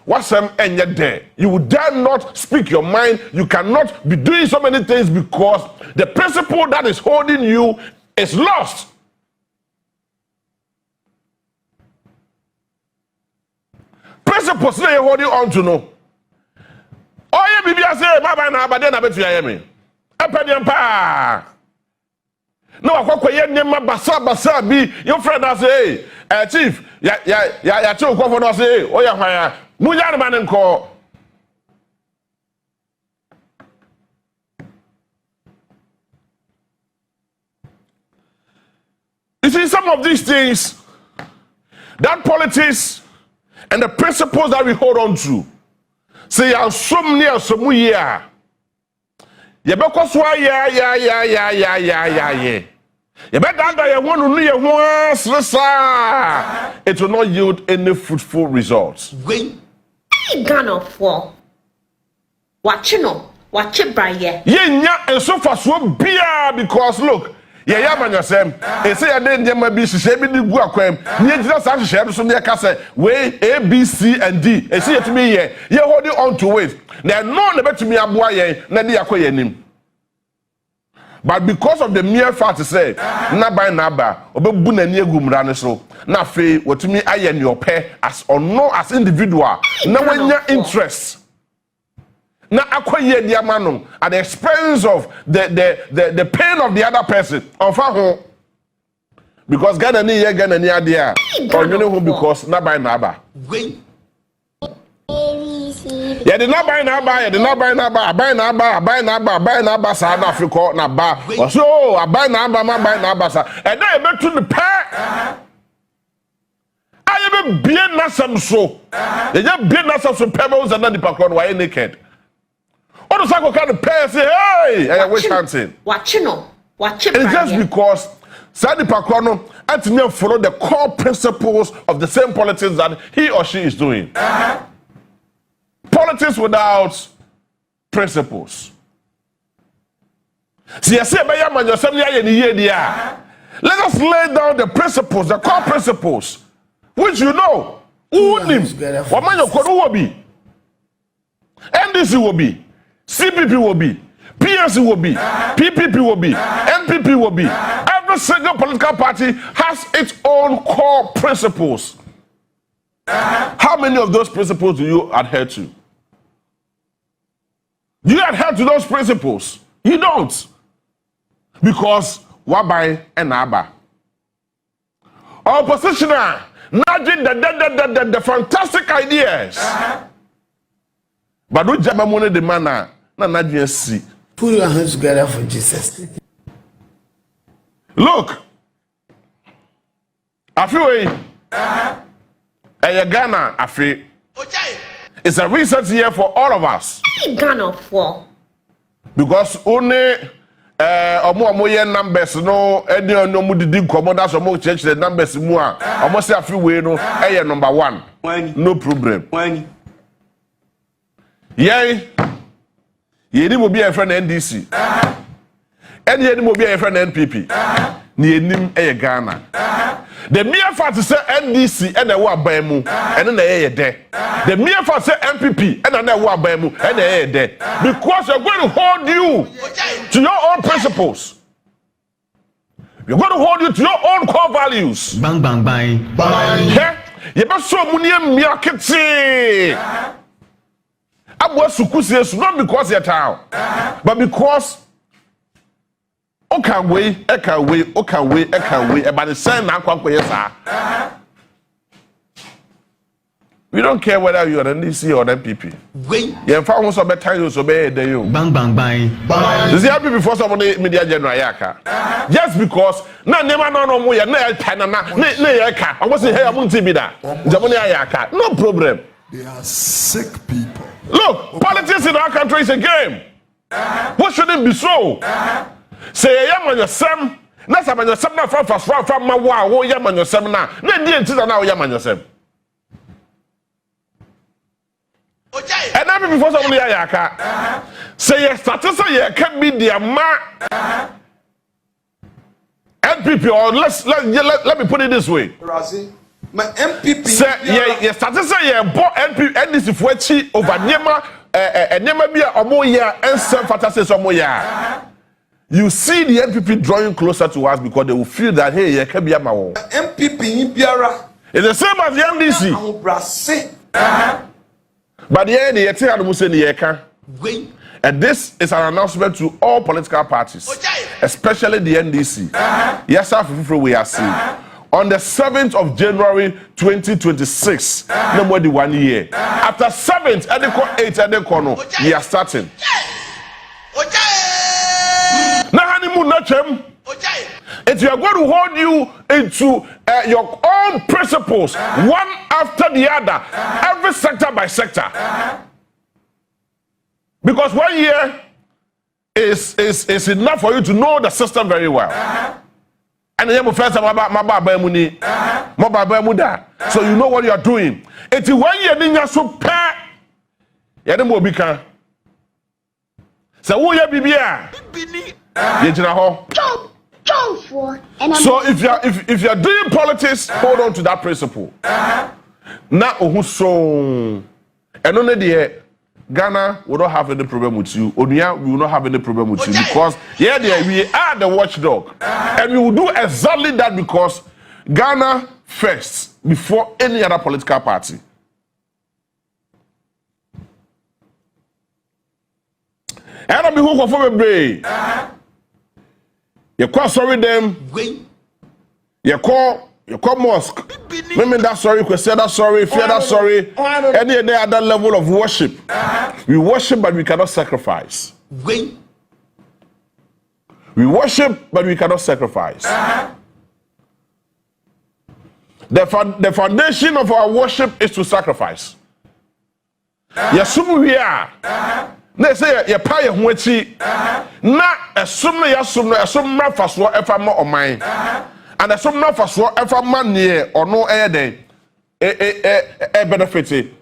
what's enye there? You dare not speak your mind. You cannot be doing so many things because the principle that is holding you is lost. Principles that you're holding on to know. Oh yeah, baby, I say, bye now, but then I bet you hear me. No, I can't hear you. Basa be your friend. I say, hey, chief, ya chill go for no say, oh yeah, munya man and call. You see, some of these things, that politics and the principles that we hold on to, say, I'm so near some year. You better yeah. You better that you want to know your once, it will not yield any fruitful results. Hey, Ghana for watch Brian. Yeah, and so far so beer because look. Yeah, man, yourself. They say I didn't maybe she said me go akwem. You just have to share so near kase way A, B, C, and D. And see it to me here. You holding on to it. Now no never to me aboa ye na di akoye nim. But because of the mere fact to say na by na ba obebu na ni egu mra ne so na fe wotumi aye ne ope as or no as individual na wanya interest. Na akoye diamano at the expense of the pain of the other person. Because Ghana ni idea or you know because na buy na ba. Yeah, the na buy na ba, buy na ba sa Africa na ba. So I buy na ba sa. And then back to the pair. I even be na some so. They just be na some pebbles and then the background why naked. All the cycle kind of pair say, hey, I wish chanting. Watch it. It's just because Sadi Pakwano had to follow the core principles of the same politics that he or she is doing. Politics without principles. See, I say, let us lay down the principles, the core principles, which you know. NDC will be. CPP will be, PNC will be, PPP will be, NPP will be. Every single political party has its own core principles. How many of those principles do you adhere to? Do you adhere to those principles? You don't. Because wabai and aba. Oppositioner, nudging the fantastic ideas. But don't jam money the manner. Put your hands together for Jesus. Look, I feel Ghana, I feel it's a research year for all of us. Ghana for because only omo numbers no any no mu didi komo that's omo change the numbers mu a omo say afi we no number 1 no problem yey yeni mo bi a friend NDC and yeni mo bi a friend NPP ni enim Ghana the mere fact say NDC and e wo aban mu and na de the mere fact say NPP and na e wo aban mu and na de because you're going to hold you to your own principles. You're going to hold you to your own core values. Bang bang bang bang. Yeah, you be so many miakete. Not because you're town, but because okay wait. About the same we don't care whether you're an NDC or an MPP. You found most of the time you obey the you. Bang bang bang. This is happy before somebody media general yaka. Just because no more ya na yaka. I was here among Tibida. Yaka. No problem. They are sick people. Look, politics in our country is a game. What should it be so? Say yam on your sam. Na sa man your sam na from my wow. Oh yam on your sam na. Na di entiza na yam on your sam. And then before somebody yaka. Say yes, status ye can be the ma. NPP or let me put it this way. My MPP. Say ye started say ye bo NPP NDC for chi over nyema nyema bi a omo ya ensem fata say omo ya. You see the NPP drawing closer to us because they will feel that hey ye can be ama won. MPP biara. It's the same as the NDC. But the end ye tell them say ye can. And this is an announcement to all political parties, especially the NDC. Yes, we are seeing. On the 7th of January 2026, no more than 1 year. After 7th, 8th, we are starting. If you are going to hold you into your own principles, one after the other, every sector by sector. Because 1 year is enough for you to know the system very well. And then first so you know what you are doing. It's 1 year ninya so pa. Yade mo bi kan. So wo ya bibia. Ye jina ho. So if you are doing politics, hold on to that principle. Na ohun so eno ne de Ghana will not have any problem with you. Onuya, we will not have any problem with you because we are the watchdog. And we will do exactly that because Ghana first before any other political party. And I'm who for me. You call sorry them. You call mosque. Maybe that sorry, say that sorry, fear that sorry. Any other level of worship. We worship, but we cannot sacrifice. We worship, but we cannot sacrifice. The foundation of our worship is to sacrifice. Yes, we are. They say you pay your huechi. Na assume na faswa efa ma omai. And assume na faswa efa ma near or no air day. Benefit.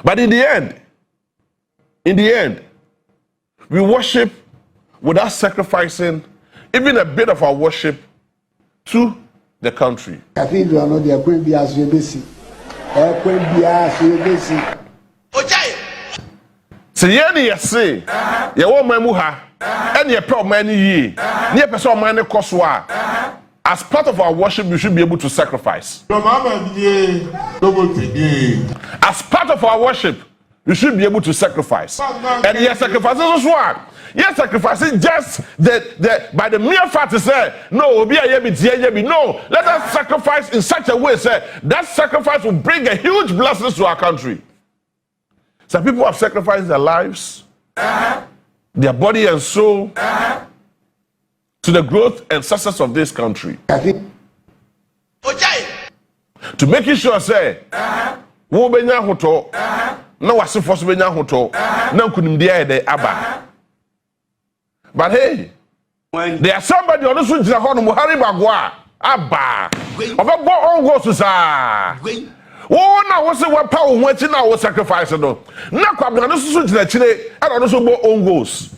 But in the end, we worship without sacrificing even a bit of our worship to the country. Cathedral no dey kwen bi aso ebesi. Kwen bi aso ebesi. Say ye say, ye wo man mu ha, and ye pro man ye. Ye person man ne koswa. As part of our worship, we should be able to sacrifice. As part of our worship, we should be able to sacrifice. And yes, sacrifices as well. Yes, sacrificing just by the mere fact to say, no, no, let us sacrifice in such a way, say, that sacrifice will bring a huge blessing to our country. Some people have sacrificed their lives, their body and soul, to the growth and success of this country. To make it sure, say, wo benya hoto, na wase force benya hoto, na kunimdia de aba. But hey, there's somebody on this which is a hono muhari bagwa, aba. Oba bo ongo susa. Wo na wo se wa pa wo hwachi na wo sacrifice no. Na kwa na so so jina chire, and no so bo ongos.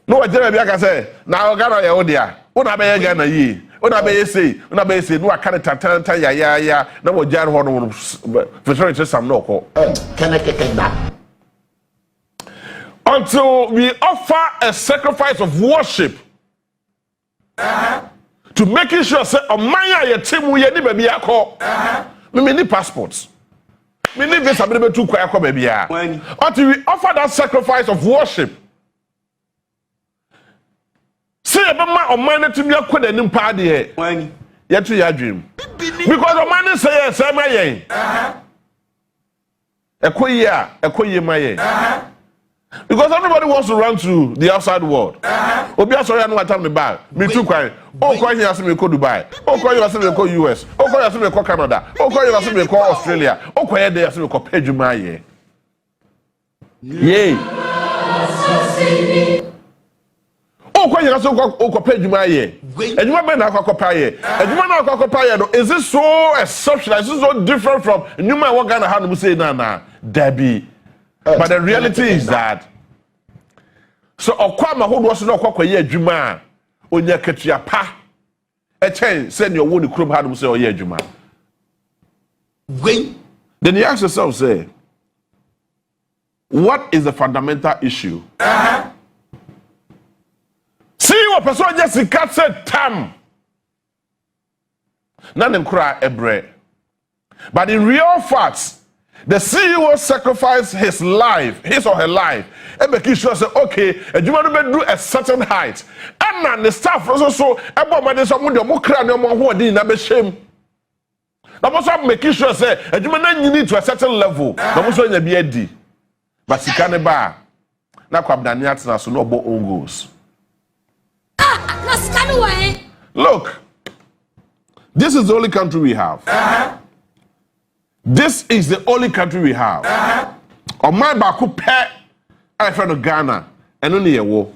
No, I tell you, I say, now Ghana, you dear. Una be Ghana ye. Una be say, no, I can't tanta ya. No more jar horn for some no. Can I get that? Until we offer a sacrifice of worship to making sure say Omaya ye team we ni baby akọ. Me need passports. Me need visa be too kwa akọ baby ya. Until we offer that sacrifice of worship. Say about my man to be a quid and party. Yet to your dream. Because the man say yes, I'm a queer my because everybody wants to run to the outside world. Obia sorry, I know what time to buy. Me too quiet. Oh, call you as me go Dubai. Oh, call you as me go US. Oh, call you as me go Canada. Oh, call you as me go Australia. Oh, call you as me go Pejuma. Yay. Oh, call you as me go Pejuma. And you might not go pay. And you might not go pay. Is this so exceptional? Is this so different from you might want to have to say, nah, Debbie. But the reality is that so Okwama who was not quite a juma on your ketia pa a chain send your wound crib had say, oh, yeah, Juma. Wait. Then you ask yourself, say, what is the fundamental issue? See what person just cat said, Tam. None them cry a bread. But in real facts, the CEO sacrificed his life, his or her life, and make sure say, okay, and you want to do a certain height. And then the staff also about my someone the more cry no more who didn't have shame. Now also making sure say, and you need to a certain level. Now also in the BD. But you can't buy. Now Kwabdaniat na so no bo own goals. Look, this is the only country we have. This is the only country we have. On my back, I friend of Ghana, and only a war.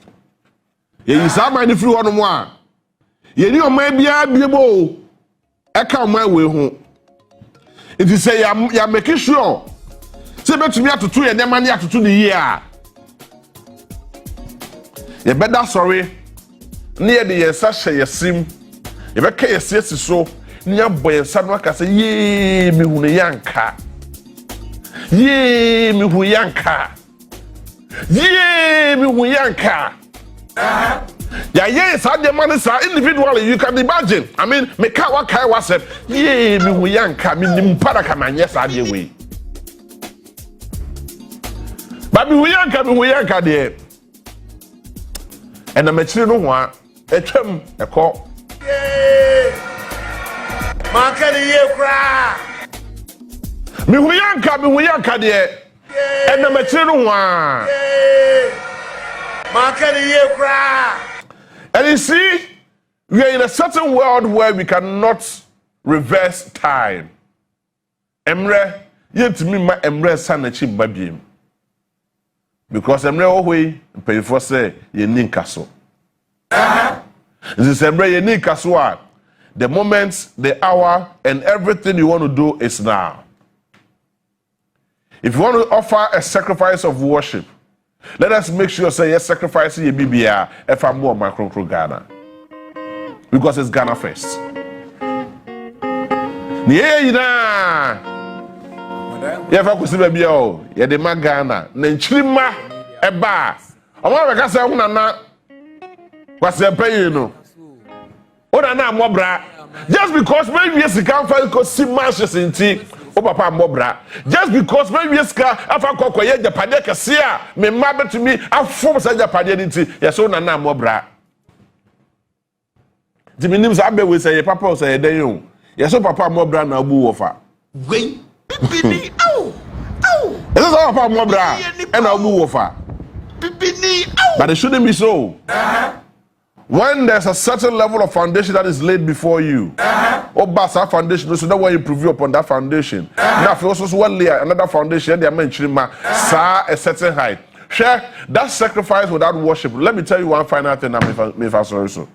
You saw my free one more. You knew my be able. I can't my way home. If you say you're making sure, say bet to me to 2 and then money to 2 the year. You better sorry. Near the sasha you sim. You better yes so. Nya boy sanwa ka say ye mi hu ne yanka. Ye mi hu yanka. Ye mi hu yanka. Yeah, yes, I demand this individually. You can imagine. I mean, me ka wa kai wa said, ye mi hu yanka, mi nim para ka man yes ade we. But mi hu yanka there. And the material no one, etwem ekọ. Man can hear cry. Mi huyanka there. And the material one. Man can hear cry. And you see, we are in a certain world where we cannot reverse time. Emre, yet me my Emre sanachi babim. Because Emre always pay for say ye ninkaso. This is Emre ye ninkaso. The moment, the hour, and everything you want to do is now. If you want to offer a sacrifice of worship, let us make sure say yes, sacrificing your BBR if I'm more macro Ghana. Because it's Ghana first. Yeah, if I could see baby, oh, yeah, the man Ghana, Nenchima, a bar. I'm not going to say, what's the pay, you know? Just because maybe yes, you can't find because see matches in tea. Oh, papa, mobra. Just because maybe yes, I found Kokoya, the Padeka, Sia, me mother to me, I form such a Padanity, yes, so Nana mobra. The minims Abbey will say, Papa say, they you. Yes, so Papa mobra now boo offer. Wait. Oh, this is all Papa mobra and I'll boo offer. But it shouldn't be so. When there's a certain level of foundation that is laid before you, or basa foundation, so that way you improve upon that foundation. Now, if you also want to lay another foundation, they are mentioning a certain height. Share that sacrifice without worship. Let me tell you one final thing. If I sorry so.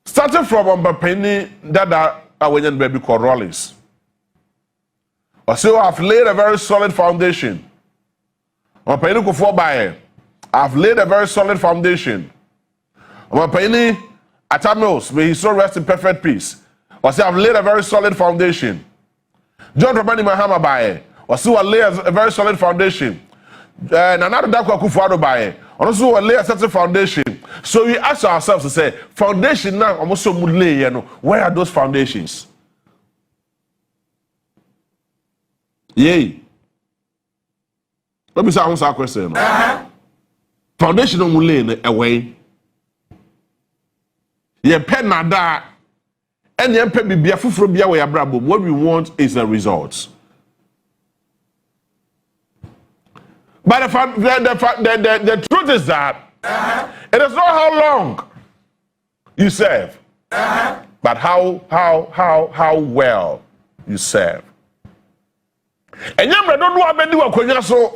Starting from Penny, that when baby called Rollins. So I've laid a very solid foundation. Penny go for by. I've laid a very solid foundation. My penny at Mills, may he so rest in perfect peace. Or say I've laid a very solid foundation. John Romani Mahama by or so I lay a very solid foundation. And another Dakwa Kufado by also I lay a certain foundation. So we ask ourselves to say, foundation now almost so would lay, you know, where are those foundations? Yay. Let me say a question. Foundation on lay away. Ye pen na da and ye pen be from bia we abrabo. What we want is the results. But the truth is that it is not how long you serve, but how well you serve. And you don't do abedi wa konya so.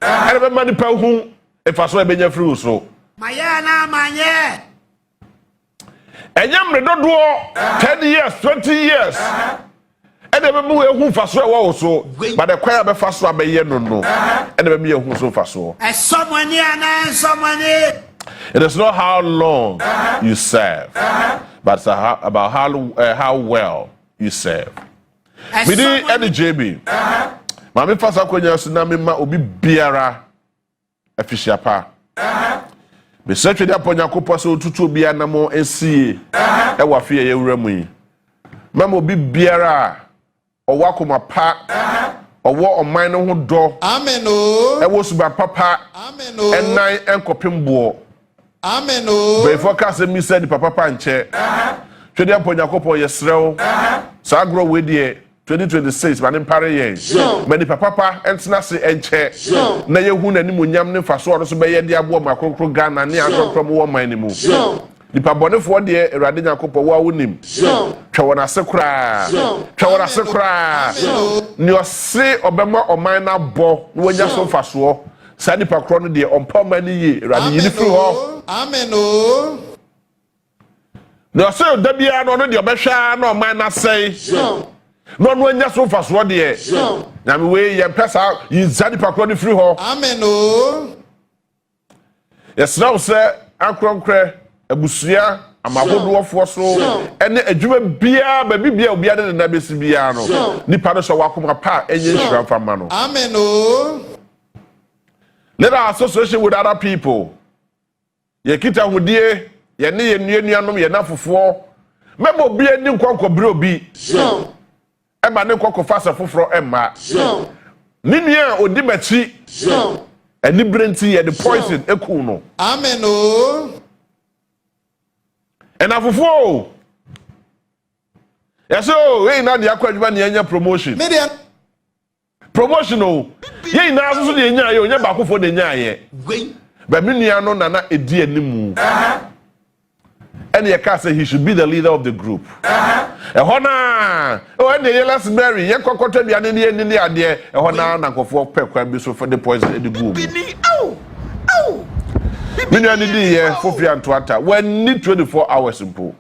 And be mani pa hu if I saw be free so. Mayana manye. And you don't do 10 years, 20 years. And the baby who fast so, but the choir be fast no. And the baby who so fast so. Someone here and someone It is not how long you serve, but it's about how well you serve. Me di NJB. Mami fasa kwenya so na me ma obi biara afishia pa. Me setwe dia ponya kopo so tutu obi anamo ensie e wa fie ye wura mu yi. Mama obi biara owo akoma pa owo oman no ho do. Amen o. E wo suba papa. Amen o. Enan enkopembo. Amen o. Before ka se mi said papa nche. Twe dia ponya kopo ye srew. Sa agro we die 2026 manim pare yen mani papa entena se enche na yehu na nimonyam ne faso oro so be ye de abo makokro Ghana ne akokro mo man ni mu nipa bonefo de Erade Nyakopo wa wonim twa wona se kra ni ose obema oman na bo no wanya so faso sa nipa kro no de ompa man ni ye Erade yini firi ho amen o no ose odabia no de obehwa na oman na sei no no anya so faso de na me we ye pesa yi zadi pakro ni free ho amen o yes now say akronkre abusia amahodo fo so ene adwuma bia ba bibia obi ade na besi bia no nipa no so wakoma pa enye hira fama no amen o let our association with other people ye kita hodie ye ne ye nuanuanom ye na fofo memo bia ni nkwankobre obi Emma ne koko fasa foforo emma. Ninua odi machi. Eni brenti ye the poison eku no. Amen o. Ena fofo. Yeso, we na dia kwadwa ne anya promotion. Promotion o. Ye na aso de nya ye onya ba kofo de nya ye. Ba minua no na edi animu. And he say he should be the leader of the group. Ehona, when the last Mary, ye kokoto bi ane ni ade, ehona na nkofo pekwa bi so for the poison in the group. Ow. Many ani di here for free and twata. When need 24 hours simple.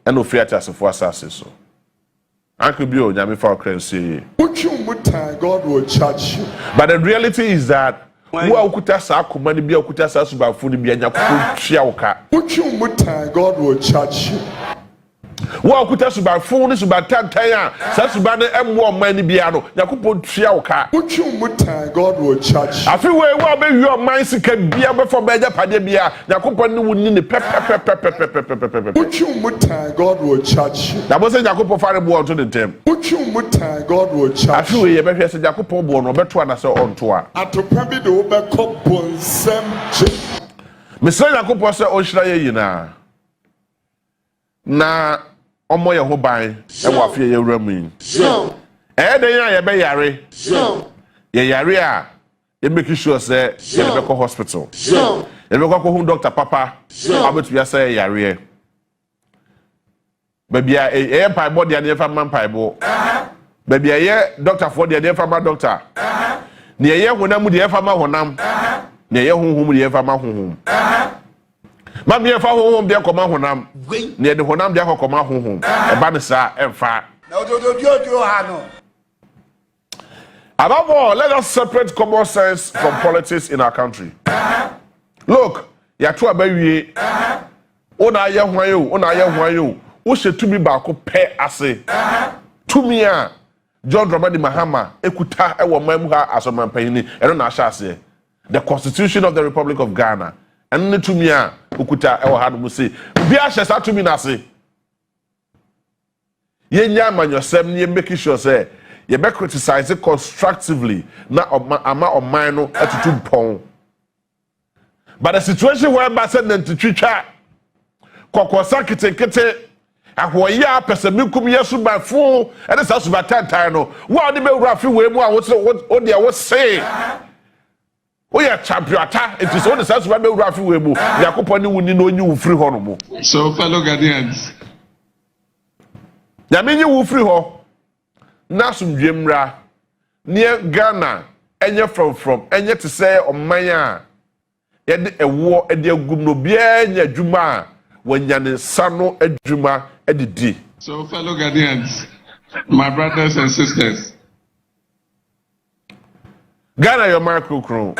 And no fear to for assassin so. Uncle Bio, nyame for crazy. God will charge you. But the reality is that wa ukuta sa akoma ni bia ukuta sa subafo ni bia Nyakopo twia woka God will charge you wa ukuta subafo ni subatantan a sa suba ne emwo man ni bia no Nyakopo twia woka God will charge you afi we wa be wi o man sika bia be for beja pade bia Nyakopo ni woni ni pep God will charge you na bo se Nyakopo fare bo onto the tem God will charge afi we ye be hwe se Nyakopo bo no beto na se onto a atopa bi de wo be kopo nsem je mesra Nyakopo se o hira ye yina na omo ye ho ban e wo afi ye wura mu den ya ye be yare ye yare a ye make sure say ye be ko hospital ye be ko hu doctor papa abetu ya say yare babia e pai body an ye fa man pai bo babia ye doctor for the fa ma doctor ne ye honam de ye fa ma honam ne ye honhum de ye fa ma honhum ma me fa honhum de ko ma honam ne de honam de ko ma honhum e ba ne sa emfa na odododio ha no. Above all, let us separate common sense from politics in our country. Look, ya to abawie ona ye hwan yo wo she tumi ba ko pe ase tumi a John Dramani Mahama ekuta e wo mamu ha asomampani e no na ahya ase the Constitution of the Republic of Ghana and ne tumi a okuta e wo ha no say bi ahya sa tumi na ase ye nya amanyosem ne make sure say ye be criticize it constructively na ama oman no atutu pon but the situation where ba said na twitwa konkonsa kete ahoya pesemikum yesu ba fu ene sa su ba tantan no wa de be wura fi we mu a wo de wo say o ya champiota it is on the sa su ba be wura fi we mu Nyakopo ni wuni no nyi wo free ho no mo so fellow Ghanaians ya menyi wo free ho na sumdwemra near Ghana enye from enye to say oman a ye de ewo e de agum no bia nya adwuma wanya ne sano adwuma edidi. So fellow Ghanaians, my brothers and sisters, Ghana your micro crew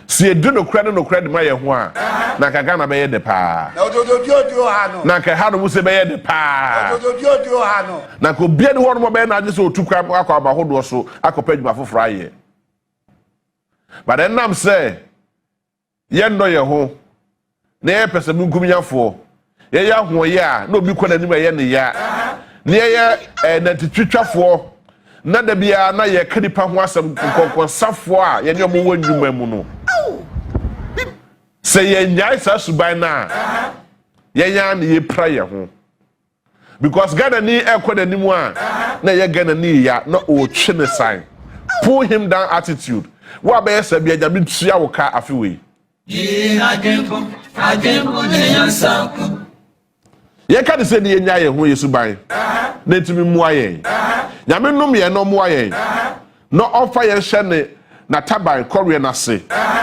si edu no credit ma ye ho a na ka Ghana be ye de pa na odododio ha no na ka ha no se be ye de pa odododio ha no na ko bia ni ho no be na age so otukwa akwa ba hodo so akopa adwuma foforo aye but then nam say ye no ye ho na ye pese mu nkumyafo ye ya ho ye a na obi kɔ n'anim ye ne ya na ye na titwitwafo na da bia na ye kanipa ho asem konkonsafoɔ a ye ne ɔmo wɔ nnwuma mu no sɛ ye nyai sa suban na ye ya na ye pra ye ho because Ghana ni ekɔ n'anim a na ye Ghana ni ya na o twe ne sign pull him down attitude wa be yesa bia nyame tua wo ka afewe ye ka de se ni ye nya ye ho ye suban na timi mu ayen nyame nom ye no mu ayen no offer ye hye ne na taban kɔre na se